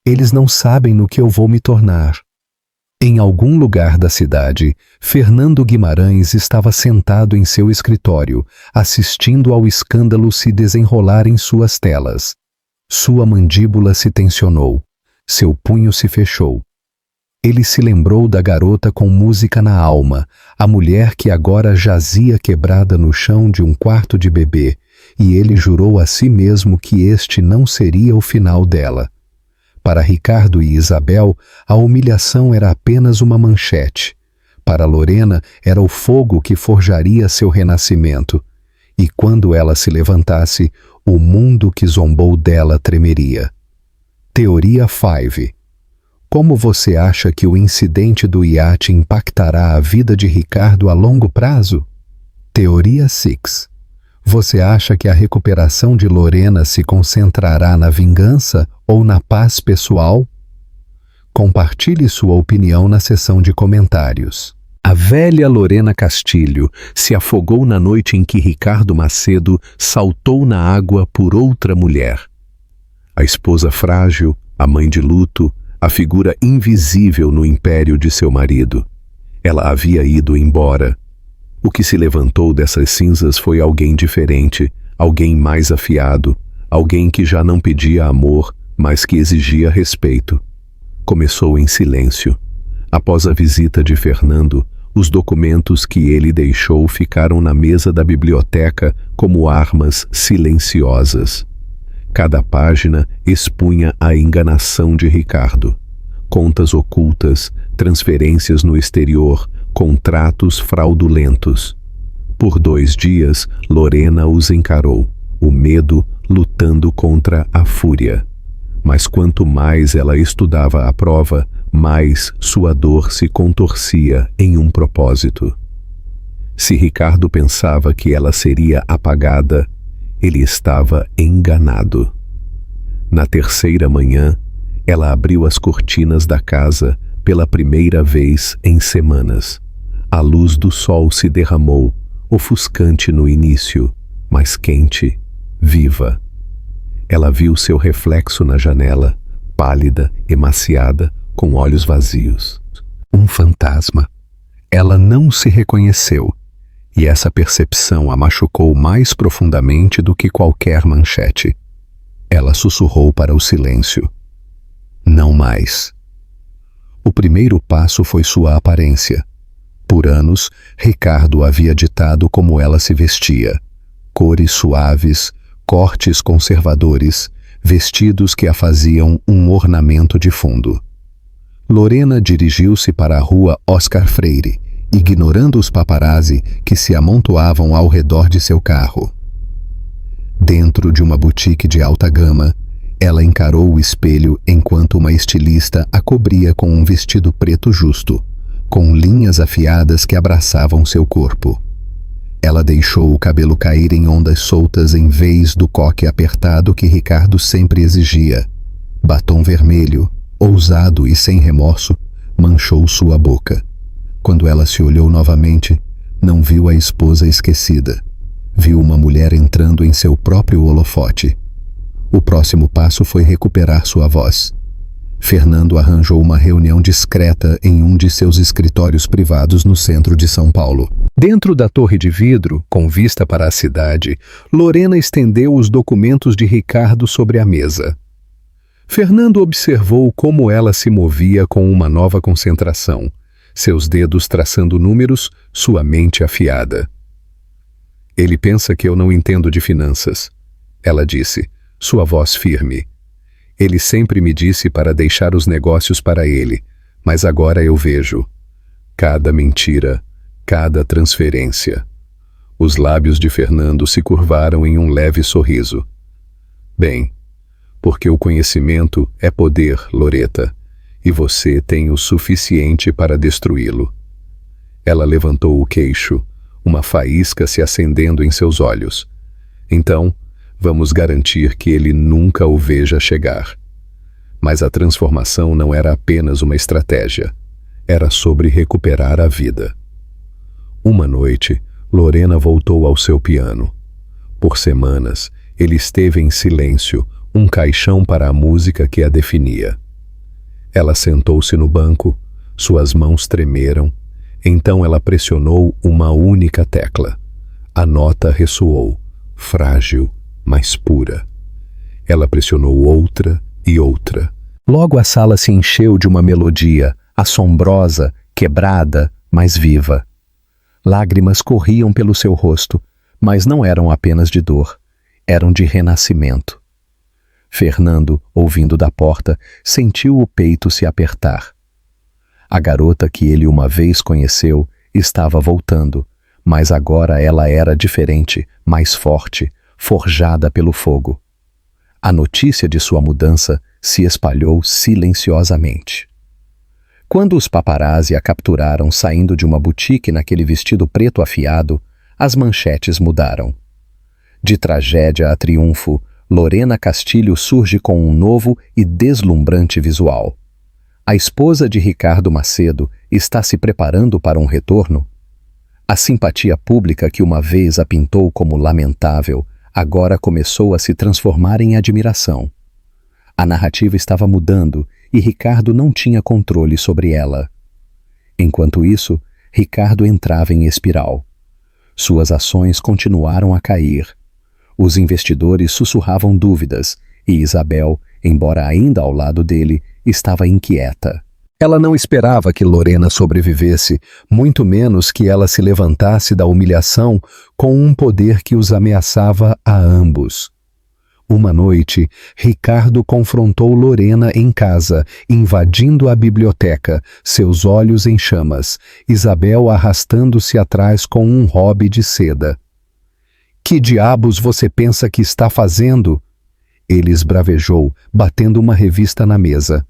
Eles não sabem no que eu vou me tornar." Em algum lugar da cidade, Fernando Guimarães estava sentado em seu escritório, assistindo ao escândalo se desenrolar em suas telas. Sua mandíbula se tensionou, seu punho se fechou. Ele se lembrou da garota com música na alma, a mulher que agora jazia quebrada no chão de um quarto de bebê, e ele jurou a si mesmo que este não seria o final dela. Para Ricardo e Isabel, a humilhação era apenas uma manchete. Para Lorena, era o fogo que forjaria seu renascimento. E quando ela se levantasse, o mundo que zombou dela tremeria. Teoria 5. Como você acha que o incidente do iate impactará a vida de Ricardo a longo prazo? Teoria 6. Você acha que a recuperação de Lorena se concentrará na vingança ou na paz pessoal? Compartilhe sua opinião na seção de comentários. A velha Lorena Castilho se afogou na noite em que Ricardo Macedo saltou na água por outra mulher. A esposa frágil, a mãe de luto, a figura invisível no império de seu marido. Ela havia ido embora. O que se levantou dessas cinzas foi alguém diferente, alguém mais afiado, alguém que já não pedia amor, mas que exigia respeito. Começou em silêncio. Após a visita de Fernando, os documentos que ele deixou ficaram na mesa da biblioteca como armas silenciosas. Cada página expunha a enganação de Ricardo. Contas ocultas, transferências no exterior, contratos fraudulentos. Por 2 dias, Lorena os encarou, o medo lutando contra a fúria. Mas quanto mais ela estudava a prova, mais sua dor se contorcia em um propósito. Se Ricardo pensava que ela seria apagada, ele estava enganado. Na 3ª manhã, ela abriu as cortinas da casa pela primeira vez em semanas. A luz do sol se derramou, ofuscante no início, mas quente, viva. Ela viu seu reflexo na janela, pálida, emaciada, com olhos vazios. Um fantasma. Ela não se reconheceu, e essa percepção a machucou mais profundamente do que qualquer manchete. Ela sussurrou para o silêncio. Não mais. O primeiro passo foi sua aparência. Por anos, Ricardo havia ditado como ela se vestia. Cores suaves, cortes conservadores, vestidos que a faziam um ornamento de fundo. Lorena dirigiu-se para a rua Oscar Freire, ignorando os paparazzi que se amontoavam ao redor de seu carro. Dentro de uma boutique de alta gama, ela encarou o espelho enquanto uma estilista a cobria com um vestido preto justo, com linhas afiadas que abraçavam seu corpo. Ela deixou o cabelo cair em ondas soltas em vez do coque apertado que Ricardo sempre exigia. Batom vermelho, ousado e sem remorso, manchou sua boca. Quando ela se olhou novamente, não viu a esposa esquecida. Viu uma mulher entrando em seu próprio holofote. O próximo passo foi recuperar sua voz. Fernando arranjou uma reunião discreta em um de seus escritórios privados no centro de São Paulo. Dentro da torre de vidro, com vista para a cidade, Lorena estendeu os documentos de Ricardo sobre a mesa. Fernando observou como ela se movia com uma nova concentração, seus dedos traçando números, sua mente afiada. Ele pensa que eu não entendo de finanças, ela disse, sua voz firme. Ele sempre me disse para deixar os negócios para ele, mas agora eu vejo. Cada mentira, cada transferência. Os lábios de Fernando se curvaram em um leve sorriso. Bem, porque o conhecimento é poder, Loreta, e você tem o suficiente para destruí-lo. Ela levantou o queixo, uma faísca se acendendo em seus olhos. Então, vamos garantir que ele nunca o veja chegar. Mas a transformação não era apenas uma estratégia. Era sobre recuperar a vida. Uma noite, Lorena voltou ao seu piano. Por semanas, ele esteve em silêncio, um caixão para a música que a definia. Ela sentou-se no banco, suas mãos tremeram, então ela pressionou uma única tecla. A nota ressoou, frágil, mas pura. Ela pressionou outra e outra. Logo a sala se encheu de uma melodia, assombrosa, quebrada, mas viva. Lágrimas corriam pelo seu rosto, mas não eram apenas de dor, eram de renascimento. Fernando, ouvindo da porta, sentiu o peito se apertar. A garota que ele uma vez conheceu estava voltando, mas agora ela era diferente, mais forte, forjada pelo fogo. A notícia de sua mudança se espalhou silenciosamente. Quando os paparazzi a capturaram saindo de uma boutique naquele vestido preto afiado, as manchetes mudaram. De tragédia a triunfo, Lorena Castilho surge com um novo e deslumbrante visual. A esposa de Ricardo Macedo está se preparando para um retorno? A simpatia pública que uma vez a pintou como lamentável, agora começou a se transformar em admiração. A narrativa estava mudando e Ricardo não tinha controle sobre ela. Enquanto isso, Ricardo entrava em espiral. Suas ações continuaram a cair. Os investidores sussurravam dúvidas e Isabel, embora ainda ao lado dele, estava inquieta. Ela não esperava que Lorena sobrevivesse, muito menos que ela se levantasse da humilhação com um poder que os ameaçava a ambos. Uma noite, Ricardo confrontou Lorena em casa, invadindo a biblioteca, seus olhos em chamas, Isabel arrastando-se atrás com um hobby de seda. "Que diabos você pensa que está fazendo?" Ele esbravejou, batendo uma revista na mesa.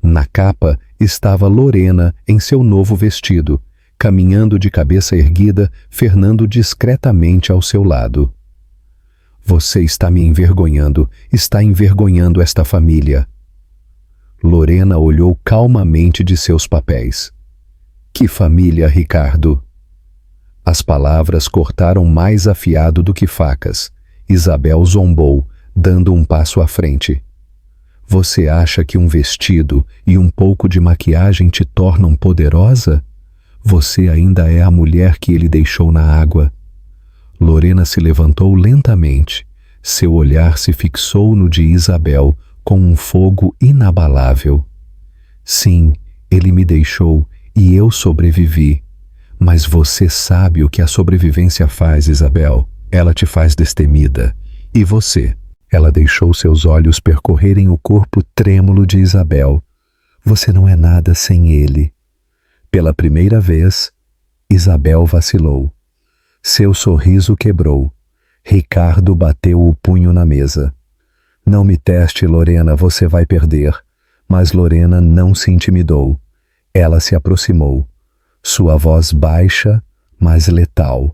Na capa estava Lorena em seu novo vestido, caminhando de cabeça erguida, Fernando discretamente ao seu lado. "Você está me envergonhando, está envergonhando esta família." Lorena olhou calmamente de seus papéis. "Que família, Ricardo?" As palavras cortaram mais afiado do que facas. Isabel zombou, dando um passo à frente. "Você acha que um vestido e um pouco de maquiagem te tornam poderosa? Você ainda é a mulher que ele deixou na água." Lorena se levantou lentamente. Seu olhar se fixou no de Isabel com um fogo inabalável. "Sim, ele me deixou e eu sobrevivi. Mas você sabe o que a sobrevivência faz, Isabel. Ela te faz destemida. E você?" Ela deixou seus olhos percorrerem o corpo trêmulo de Isabel. "Você não é nada sem ele." Pela primeira vez, Isabel vacilou. Seu sorriso quebrou. Ricardo bateu o punho na mesa. "Não me teste, Lorena, você vai perder." Mas Lorena não se intimidou. Ela se aproximou. Sua voz baixa, mas letal.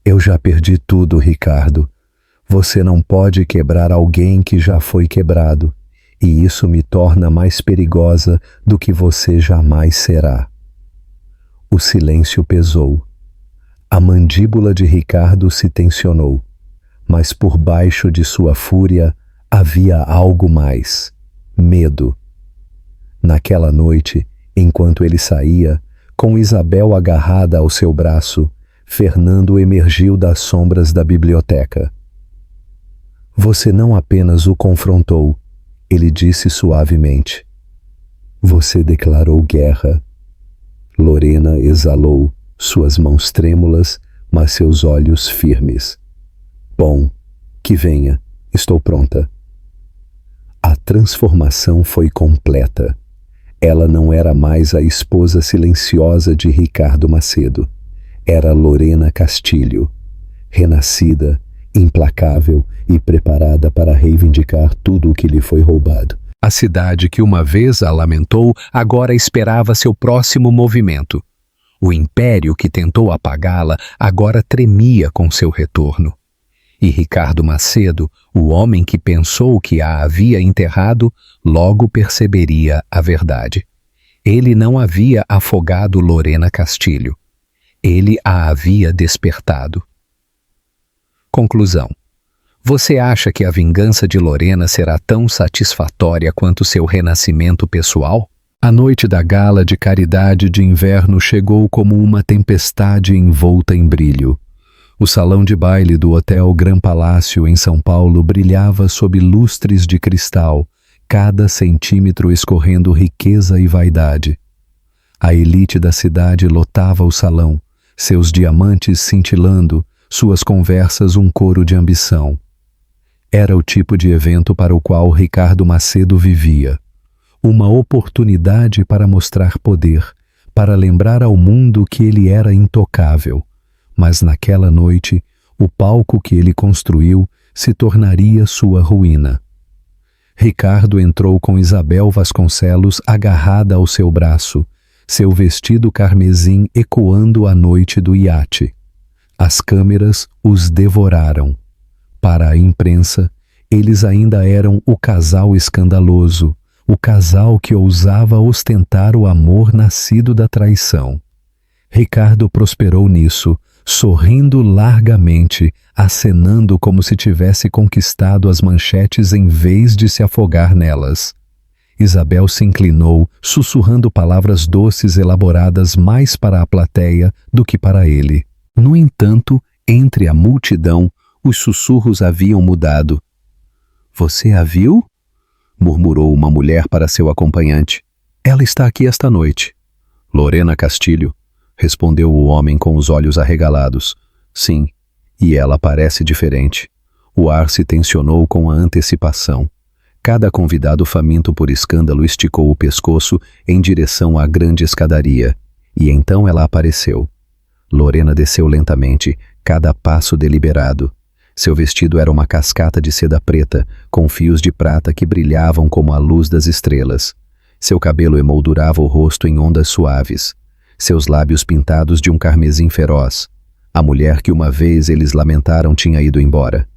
"Eu já perdi tudo, Ricardo. Você não pode quebrar alguém que já foi quebrado, e isso me torna mais perigosa do que você jamais será." O silêncio pesou. A mandíbula de Ricardo se tensionou, mas por baixo de sua fúria havia algo mais: medo. Naquela noite, enquanto ele saía, com Isabel agarrada ao seu braço, Fernando emergiu das sombras da biblioteca. "Você não apenas o confrontou", ele disse suavemente. "Você declarou guerra." Lorena exalou, suas mãos trêmulas, mas seus olhos firmes. "Bom, que venha, estou pronta." A transformação foi completa. Ela não era mais a esposa silenciosa de Ricardo Macedo. Era Lorena Castilho, renascida, implacável e preparada para reivindicar tudo o que lhe foi roubado. A cidade que uma vez a lamentou agora esperava seu próximo movimento. O império que tentou apagá-la agora tremia com seu retorno. E Ricardo Macedo, o homem que pensou que a havia enterrado, logo perceberia a verdade. Ele não havia afogado Lorena Castilho. Ele a havia despertado. Conclusão. Você acha que a vingança de Lorena será tão satisfatória quanto seu renascimento pessoal? A noite da gala de caridade de inverno chegou como uma tempestade envolta em brilho. O salão de baile do Hotel Gran Palácio em São Paulo brilhava sob lustres de cristal, cada centímetro escorrendo riqueza e vaidade. A elite da cidade lotava o salão, seus diamantes cintilando, suas conversas um coro de ambição. Era o tipo de evento para o qual Ricardo Macedo vivia. Uma oportunidade para mostrar poder, para lembrar ao mundo que ele era intocável. Mas naquela noite, o palco que ele construiu se tornaria sua ruína. Ricardo entrou com Isabel Vasconcelos agarrada ao seu braço, seu vestido carmesim ecoando a noite do iate. As câmeras os devoraram. Para a imprensa, eles ainda eram o casal escandaloso, o casal que ousava ostentar o amor nascido da traição. Ricardo prosperou nisso, sorrindo largamente, acenando como se tivesse conquistado as manchetes em vez de se afogar nelas. Isabel se inclinou, sussurrando palavras doces elaboradas mais para a plateia do que para ele. No entanto, entre a multidão, os sussurros haviam mudado. "Você a viu?" murmurou uma mulher para seu acompanhante. "Ela está aqui esta noite." "Lorena Castilho", respondeu o homem com os olhos arregalados. "Sim, e ela parece diferente." O ar se tensionou com a antecipação. Cada convidado faminto por escândalo esticou o pescoço em direção à grande escadaria. E então ela apareceu. Lorena desceu lentamente, cada passo deliberado. Seu vestido era uma cascata de seda preta, com fios de prata que brilhavam como a luz das estrelas. Seu cabelo emoldurava o rosto em ondas suaves. Seus lábios pintados de um carmesim feroz. A mulher que uma vez eles lamentaram tinha ido embora.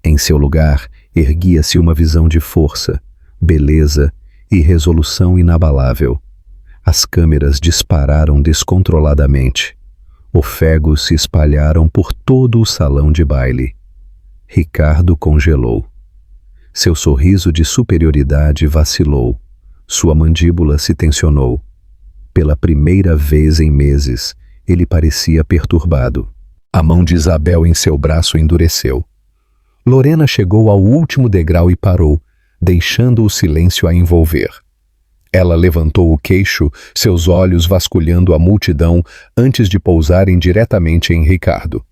Em seu lugar, erguia-se uma visão de força, beleza e resolução inabalável. As câmeras dispararam descontroladamente. Ofegos se espalharam por todo o salão de baile. Ricardo congelou. Seu sorriso de superioridade vacilou. Sua mandíbula se tensionou. Pela primeira vez em meses, ele parecia perturbado. A mão de Isabel em seu braço endureceu. Lorena chegou ao último degrau e parou, deixando o silêncio a envolver. Ela levantou o queixo, seus olhos vasculhando a multidão antes de pousarem diretamente em Ricardo.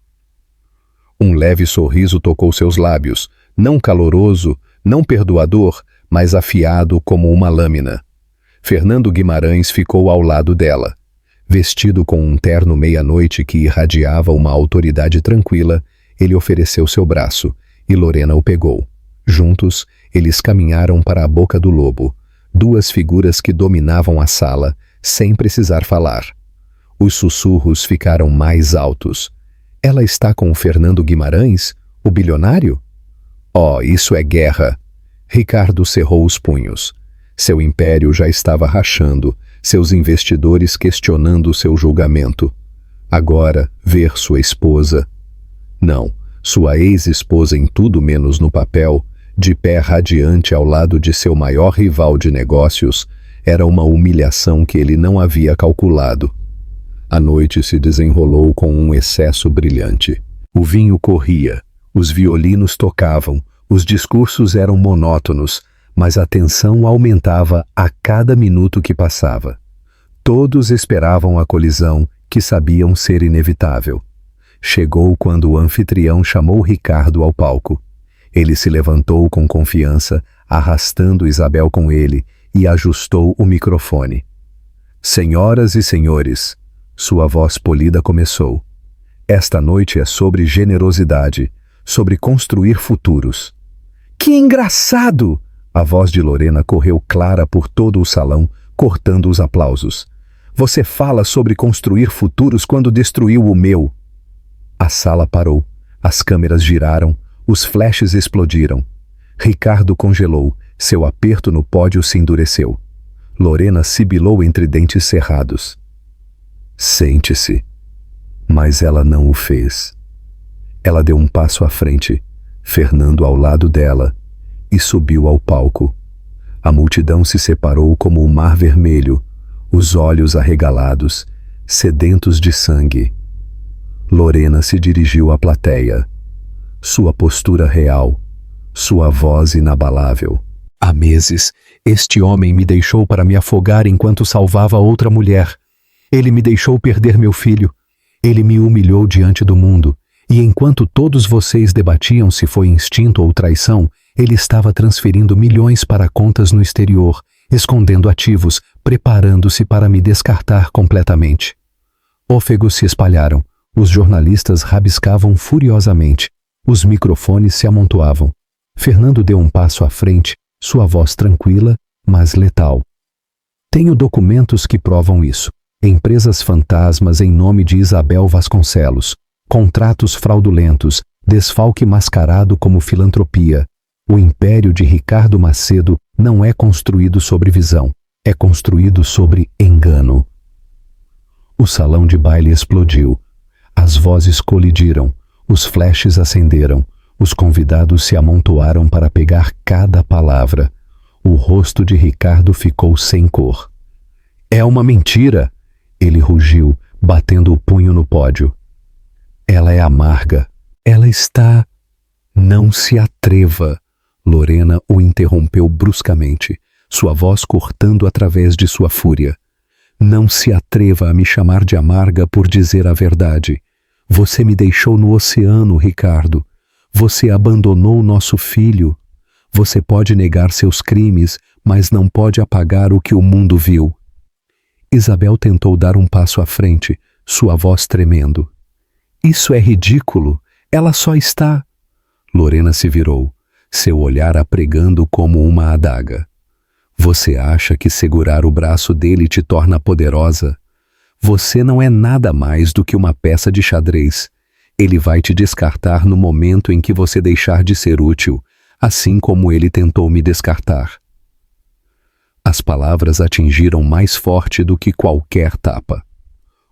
Um leve sorriso tocou seus lábios, não caloroso, não perdoador, mas afiado como uma lâmina. Fernando Guimarães ficou ao lado dela. Vestido com um terno meia-noite que irradiava uma autoridade tranquila, ele ofereceu seu braço, e Lorena o pegou. Juntos, eles caminharam para a boca do lobo, duas figuras que dominavam a sala, sem precisar falar. Os sussurros ficaram mais altos. "Ela está com o Fernando Guimarães, o bilionário?" "Oh, isso é guerra!" Ricardo cerrou os punhos. Seu império já estava rachando, seus investidores questionando seu julgamento. Agora, ver sua esposa... Não, sua ex-esposa em tudo menos no papel, de pé radiante ao lado de seu maior rival de negócios, era uma humilhação que ele não havia calculado. A noite se desenrolou com um excesso brilhante. O vinho corria, os violinos tocavam, os discursos eram monótonos, mas a tensão aumentava a cada minuto que passava. Todos esperavam a colisão, que sabiam ser inevitável. Chegou quando o anfitrião chamou Ricardo ao palco. Ele se levantou com confiança, arrastando Isabel com ele, e ajustou o microfone. "Senhoras e senhores", sua voz polida começou. "Esta noite é sobre generosidade, sobre construir futuros." "Que engraçado!" A voz de Lorena correu clara por todo o salão, cortando os aplausos. "Você fala sobre construir futuros quando destruiu o meu." A sala parou, as câmeras giraram, os flashes explodiram. Ricardo congelou, seu aperto no pódio se endureceu. Lorena sibilou entre dentes cerrados. "Sente-se." Mas ela não o fez. Ela deu um passo à frente, Fernando ao lado dela, e subiu ao palco. A multidão se separou como o mar vermelho, os olhos arregalados, sedentos de sangue. Lorena se dirigiu à plateia. Sua postura real, sua voz inabalável. "Há meses, este homem me deixou para me afogar enquanto salvava outra mulher. Ele me deixou perder meu filho. Ele me humilhou diante do mundo. E enquanto todos vocês debatiam se foi instinto ou traição, ele estava transferindo milhões para contas no exterior, escondendo ativos, preparando-se para me descartar completamente. Ófegos se espalharam, os jornalistas rabiscavam furiosamente, os microfones se amontoavam. Fernando deu um passo à frente, sua voz tranquila, mas letal. Tenho documentos que provam isso. Empresas fantasmas em nome de Isabel Vasconcelos. Contratos fraudulentos, desfalque mascarado como filantropia. O império de Ricardo Macedo não é construído sobre visão, é construído sobre engano. O salão de baile explodiu. As vozes colidiram, os flashes acenderam, os convidados se amontoaram para pegar cada palavra. O rosto de Ricardo ficou sem cor. É uma mentira! Ele rugiu, batendo o punho no pódio. Ela é amarga. Ela está... Não se atreva. Lorena o interrompeu bruscamente, sua voz cortando através de sua fúria. Não se atreva a me chamar de amarga por dizer a verdade. Você me deixou no oceano, Ricardo. Você abandonou nosso filho. Você pode negar seus crimes, mas não pode apagar o que o mundo viu. Isabel tentou dar um passo à frente, sua voz tremendo. Isso é ridículo. Ela só está... Lorena se virou, seu olhar a pregando como uma adaga. Você acha que segurar o braço dele te torna poderosa? Você não é nada mais do que uma peça de xadrez. Ele vai te descartar no momento em que você deixar de ser útil, assim como ele tentou me descartar. As palavras atingiram mais forte do que qualquer tapa.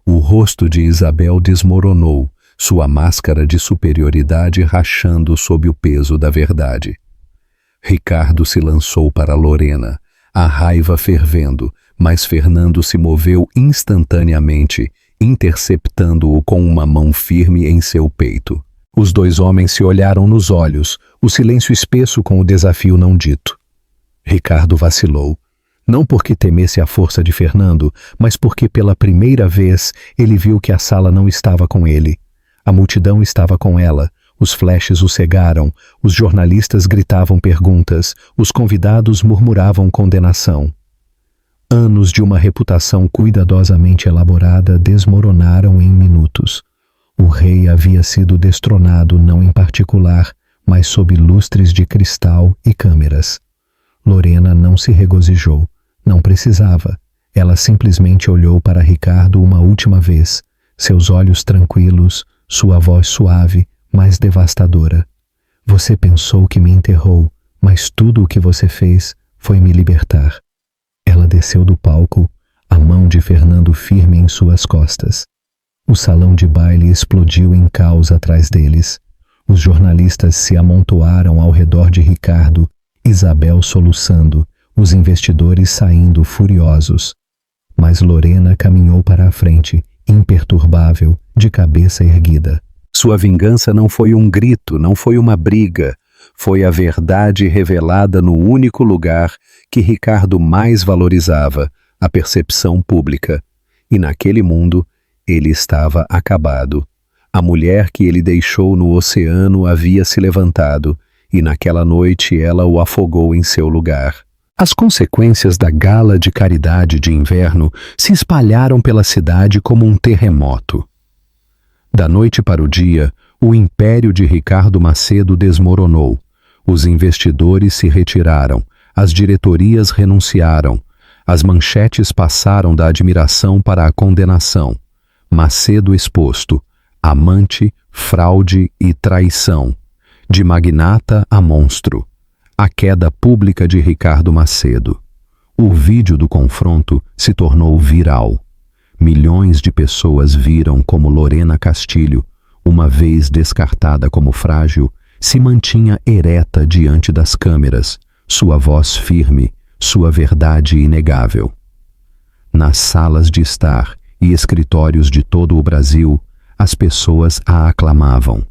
O rosto de Isabel desmoronou, sua máscara de superioridade rachando sob o peso da verdade. Ricardo se lançou para Lorena, a raiva fervendo, mas Fernando se moveu instantaneamente, interceptando-o com uma mão firme em seu peito. Os dois homens se olharam nos olhos, o silêncio espesso com o desafio não dito. Ricardo vacilou. Não porque temesse a força de Fernando, mas porque pela primeira vez ele viu que a sala não estava com ele. A multidão estava com ela, os flashes o cegaram, os jornalistas gritavam perguntas, os convidados murmuravam condenação. Anos de uma reputação cuidadosamente elaborada desmoronaram em minutos. O rei havia sido destronado não em particular, mas sob lustres de cristal e câmeras. Lorena não se regozijou. Não precisava. Ela simplesmente olhou para Ricardo uma última vez, seus olhos tranquilos, sua voz suave, mas devastadora. Você pensou que me enterrou, mas tudo o que você fez foi me libertar. Ela desceu do palco, a mão de Fernando firme em suas costas. O salão de baile explodiu em caos atrás deles. Os jornalistas se amontoaram ao redor de Ricardo, Isabel soluçando, os investidores saindo furiosos. Mas Lorena caminhou para a frente, imperturbável, de cabeça erguida. Sua vingança não foi um grito, não foi uma briga. Foi a verdade revelada no único lugar que Ricardo mais valorizava, a percepção pública. E naquele mundo, ele estava acabado. A mulher que ele deixou no oceano havia se levantado, e naquela noite ela o afogou em seu lugar. As consequências da gala de caridade de inverno se espalharam pela cidade como um terremoto. Da noite para o dia, o império de Ricardo Macedo desmoronou. Os investidores se retiraram, as diretorias renunciaram, as manchetes passaram da admiração para a condenação. Macedo exposto, amante, fraude e traição. De magnata a monstro. A queda pública de Ricardo Macedo. O vídeo do confronto se tornou viral. Milhões de pessoas viram como Lorena Castilho, uma vez descartada como frágil, se mantinha ereta diante das câmeras, sua voz firme, sua verdade inegável. Nas salas de estar e escritórios de todo o Brasil, as pessoas a aclamavam.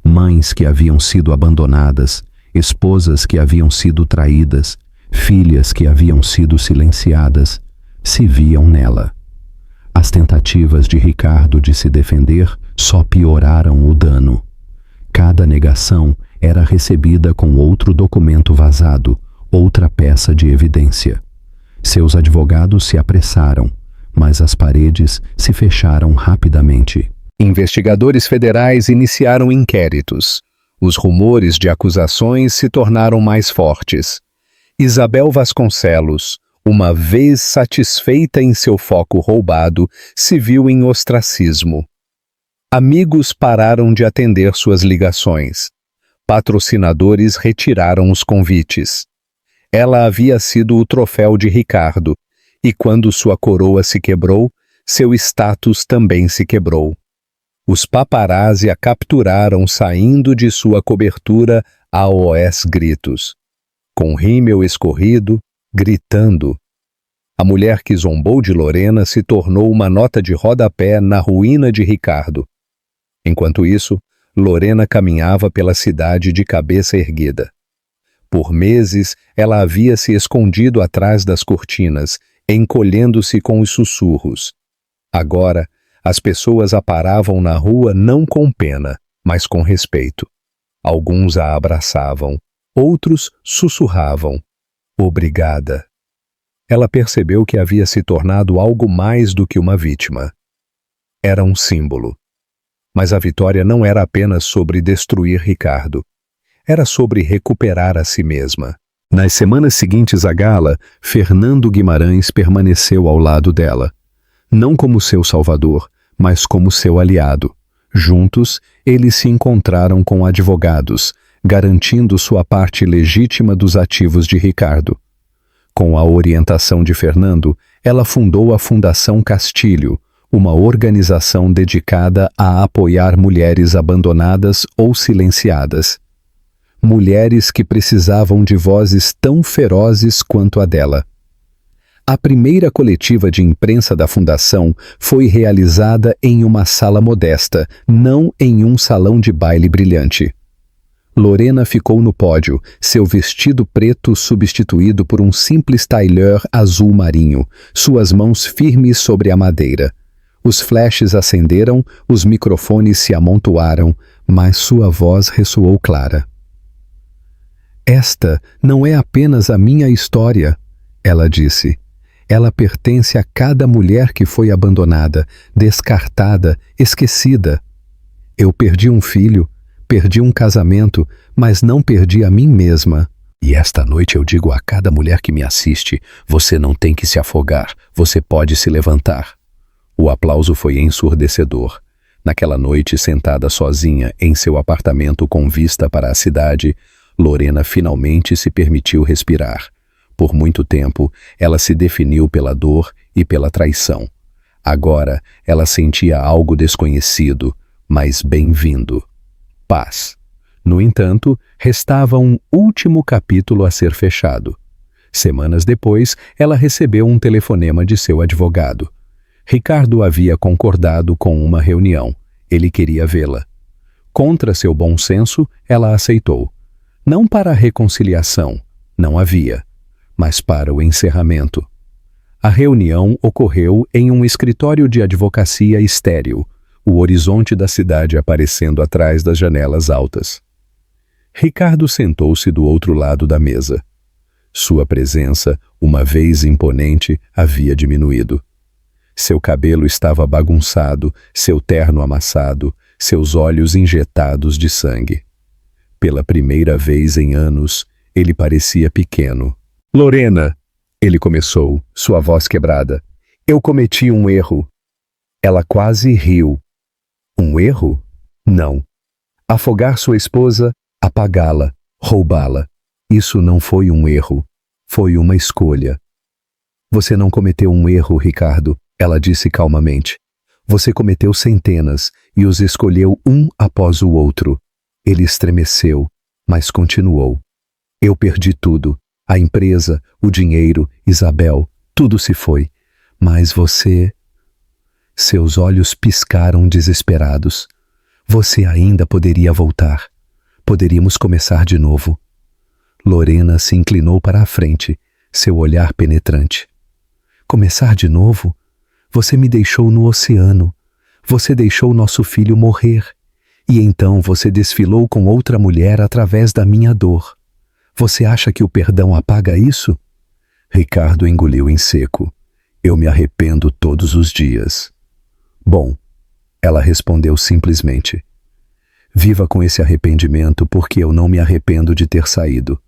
Mães que haviam sido abandonadas, esposas que haviam sido traídas, filhas que haviam sido silenciadas, se viam nela. As tentativas de Ricardo de se defender só pioraram o dano. Cada negação era recebida com outro documento vazado, outra peça de evidência. Seus advogados se apressaram, mas as paredes se fecharam rapidamente. Investigadores federais iniciaram inquéritos. Os rumores de acusações se tornaram mais fortes. Isabel Vasconcelos, uma vez satisfeita em seu foco roubado, se viu em ostracismo. Amigos pararam de atender suas ligações. Patrocinadores retiraram os convites. Ela havia sido o troféu de Ricardo, e quando sua coroa se quebrou, seu status também se quebrou. Os paparazzi a capturaram saindo de sua cobertura aos gritos, com rímel escorrido, gritando. A mulher que zombou de Lorena se tornou uma nota de rodapé na ruína de Ricardo. Enquanto isso, Lorena caminhava pela cidade de cabeça erguida. Por meses, ela havia se escondido atrás das cortinas, encolhendo-se com os sussurros. Agora, as pessoas a paravam na rua não com pena, mas com respeito. Alguns a abraçavam, outros sussurravam. Obrigada. Ela percebeu que havia se tornado algo mais do que uma vítima. Era um símbolo. Mas a vitória não era apenas sobre destruir Ricardo. Era sobre recuperar a si mesma. Nas semanas seguintes à gala, Fernando Guimarães permaneceu ao lado dela. Não como seu salvador, mas como seu aliado. Juntos, eles se encontraram com advogados, garantindo sua parte legítima dos ativos de Ricardo. Com a orientação de Fernando, ela fundou a Fundação Castilho, uma organização dedicada a apoiar mulheres abandonadas ou silenciadas. Mulheres que precisavam de vozes tão ferozes quanto a dela. A primeira coletiva de imprensa da Fundação foi realizada em uma sala modesta, não em um salão de baile brilhante. Lorena ficou no pódio, seu vestido preto substituído por um simples tailleur azul marinho, suas mãos firmes sobre a madeira. Os flashes acenderam, os microfones se amontoaram, mas sua voz ressoou clara. Esta não é apenas a minha história, ela disse. Ela pertence a cada mulher que foi abandonada, descartada, esquecida. Eu perdi um filho, perdi um casamento, mas não perdi a mim mesma. E esta noite eu digo a cada mulher que me assiste, você não tem que se afogar, você pode se levantar. O aplauso foi ensurdecedor. Naquela noite, sentada sozinha em seu apartamento com vista para a cidade, Lorena finalmente se permitiu respirar. Por muito tempo, ela se definiu pela dor e pela traição. Agora, ela sentia algo desconhecido, mas bem-vindo. Paz. No entanto, restava um último capítulo a ser fechado. Semanas depois, ela recebeu um telefonema de seu advogado. Ricardo havia concordado com uma reunião. Ele queria vê-la. Contra seu bom senso, ela aceitou. Não para a reconciliação, não havia, mas para o encerramento. A reunião ocorreu em um escritório de advocacia estéril, o horizonte da cidade aparecendo atrás das janelas altas. Ricardo sentou-se do outro lado da mesa. Sua presença, uma vez imponente, havia diminuído. Seu cabelo estava bagunçado, seu terno amassado, seus olhos injetados de sangue. Pela primeira vez em anos, ele parecia pequeno. Lorena, ele começou, sua voz quebrada. Eu cometi um erro. Ela quase riu. Um erro? Não. Afogar sua esposa, apagá-la, roubá-la. Isso não foi um erro. Foi uma escolha. Você não cometeu um erro, Ricardo, ela disse calmamente. Você cometeu centenas e os escolheu um após o outro. Ele estremeceu, mas continuou. Eu perdi tudo. A empresa, o dinheiro, Isabel, tudo se foi. Mas você... Seus olhos piscaram desesperados. Você ainda poderia voltar. Poderíamos começar de novo. Lorena se inclinou para a frente, seu olhar penetrante. Começar de novo? Você me deixou no oceano. Você deixou nosso filho morrer. E então você desfilou com outra mulher através da minha dor. Você acha que o perdão apaga isso? Ricardo engoliu em seco. Eu me arrependo todos os dias. Bom, ela respondeu simplesmente. Viva com esse arrependimento porque eu não me arrependo de ter saído.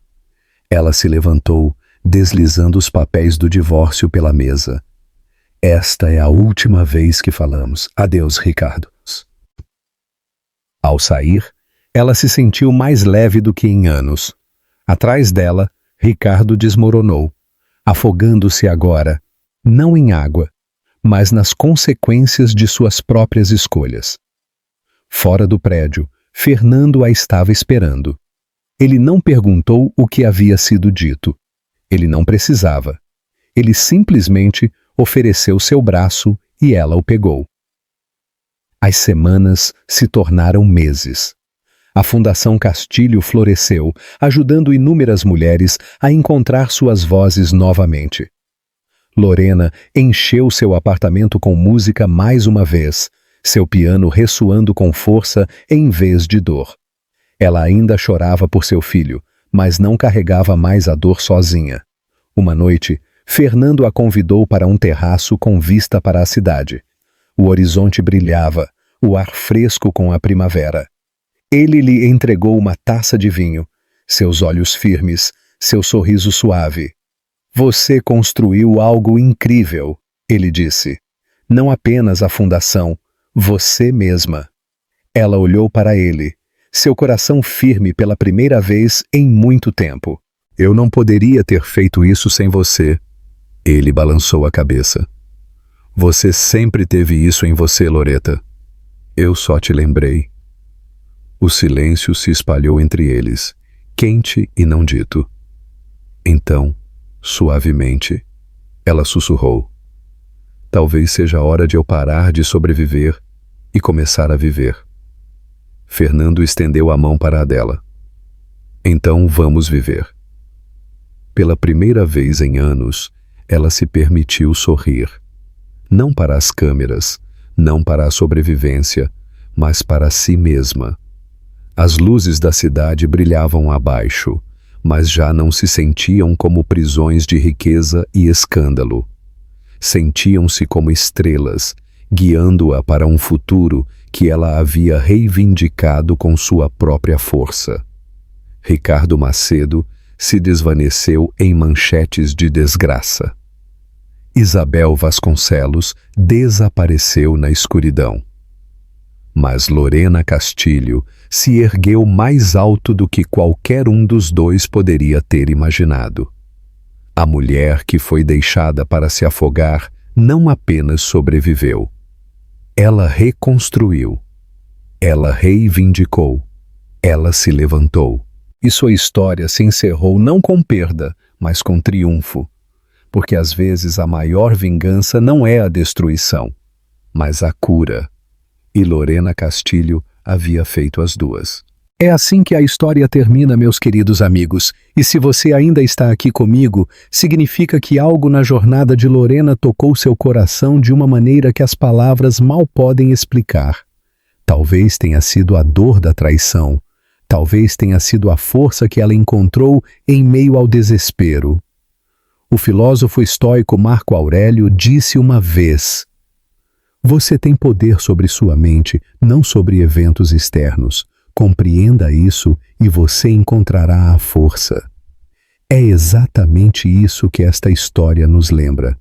Ela se levantou, deslizando os papéis do divórcio pela mesa. Esta é a última vez que falamos. Adeus, Ricardo. Ao sair, ela se sentiu mais leve do que em anos. Atrás dela, Ricardo desmoronou, afogando-se agora, não em água, mas nas consequências de suas próprias escolhas. Fora do prédio, Fernando a estava esperando. Ele não perguntou o que havia sido dito. Ele não precisava. Ele simplesmente ofereceu seu braço e ela o pegou. As semanas se tornaram meses. A Fundação Castilho floresceu, ajudando inúmeras mulheres a encontrar suas vozes novamente. Lorena encheu seu apartamento com música mais uma vez, seu piano ressoando com força em vez de dor. Ela ainda chorava por seu filho, mas não carregava mais a dor sozinha. Uma noite, Fernando a convidou para um terraço com vista para a cidade. O horizonte brilhava, o ar fresco com a primavera. Ele lhe entregou uma taça de vinho, seus olhos firmes, seu sorriso suave. Você construiu algo incrível, ele disse. Não apenas a fundação, você mesma. Ela olhou para ele, seu coração firme pela primeira vez em muito tempo. Eu não poderia ter feito isso sem você. Ele balançou a cabeça. Você sempre teve isso em você, Loreta. Eu só te lembrei. O silêncio se espalhou entre eles, quente e não dito. Então, suavemente, ela sussurrou. Talvez seja a hora de eu parar de sobreviver e começar a viver. Fernando estendeu a mão para a dela. Então vamos viver. Pela primeira vez em anos, ela se permitiu sorrir. Não para as câmeras, não para a sobrevivência, mas para si mesma. As luzes da cidade brilhavam abaixo, mas já não se sentiam como prisões de riqueza e escândalo. Sentiam-se como estrelas, guiando-a para um futuro que ela havia reivindicado com sua própria força. Ricardo Macedo se desvaneceu em manchetes de desgraça. Isabel Vasconcelos desapareceu na escuridão. Mas Lorena Castilho se ergueu mais alto do que qualquer um dos dois poderia ter imaginado. A mulher que foi deixada para se afogar não apenas sobreviveu. Ela reconstruiu. Ela reivindicou. Ela se levantou. E sua história se encerrou não com perda, mas com triunfo. Porque às vezes a maior vingança não é a destruição, mas a cura. E Lorena Castilho havia feito as duas. É assim que a história termina, meus queridos amigos. E se você ainda está aqui comigo, significa que algo na jornada de Lorena tocou seu coração de uma maneira que as palavras mal podem explicar. Talvez tenha sido a dor da traição. Talvez tenha sido a força que ela encontrou em meio ao desespero. O filósofo estoico Marco Aurélio disse uma vez: você tem poder sobre sua mente, não sobre eventos externos. Compreenda isso e você encontrará a força. É exatamente isso que esta história nos lembra.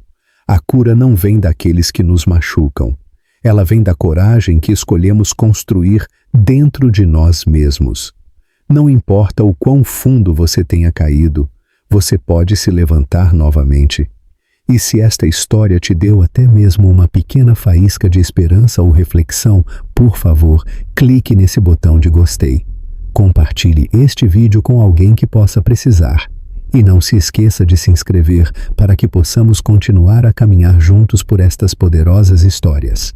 A cura não vem daqueles que nos machucam. Ela vem da coragem que escolhemos construir dentro de nós mesmos. Não importa o quão fundo você tenha caído, você pode se levantar novamente. E se esta história te deu até mesmo uma pequena faísca de esperança ou reflexão, por favor, clique nesse botão de gostei. Compartilhe este vídeo com alguém que possa precisar. E não se esqueça de se inscrever para que possamos continuar a caminhar juntos por estas poderosas histórias.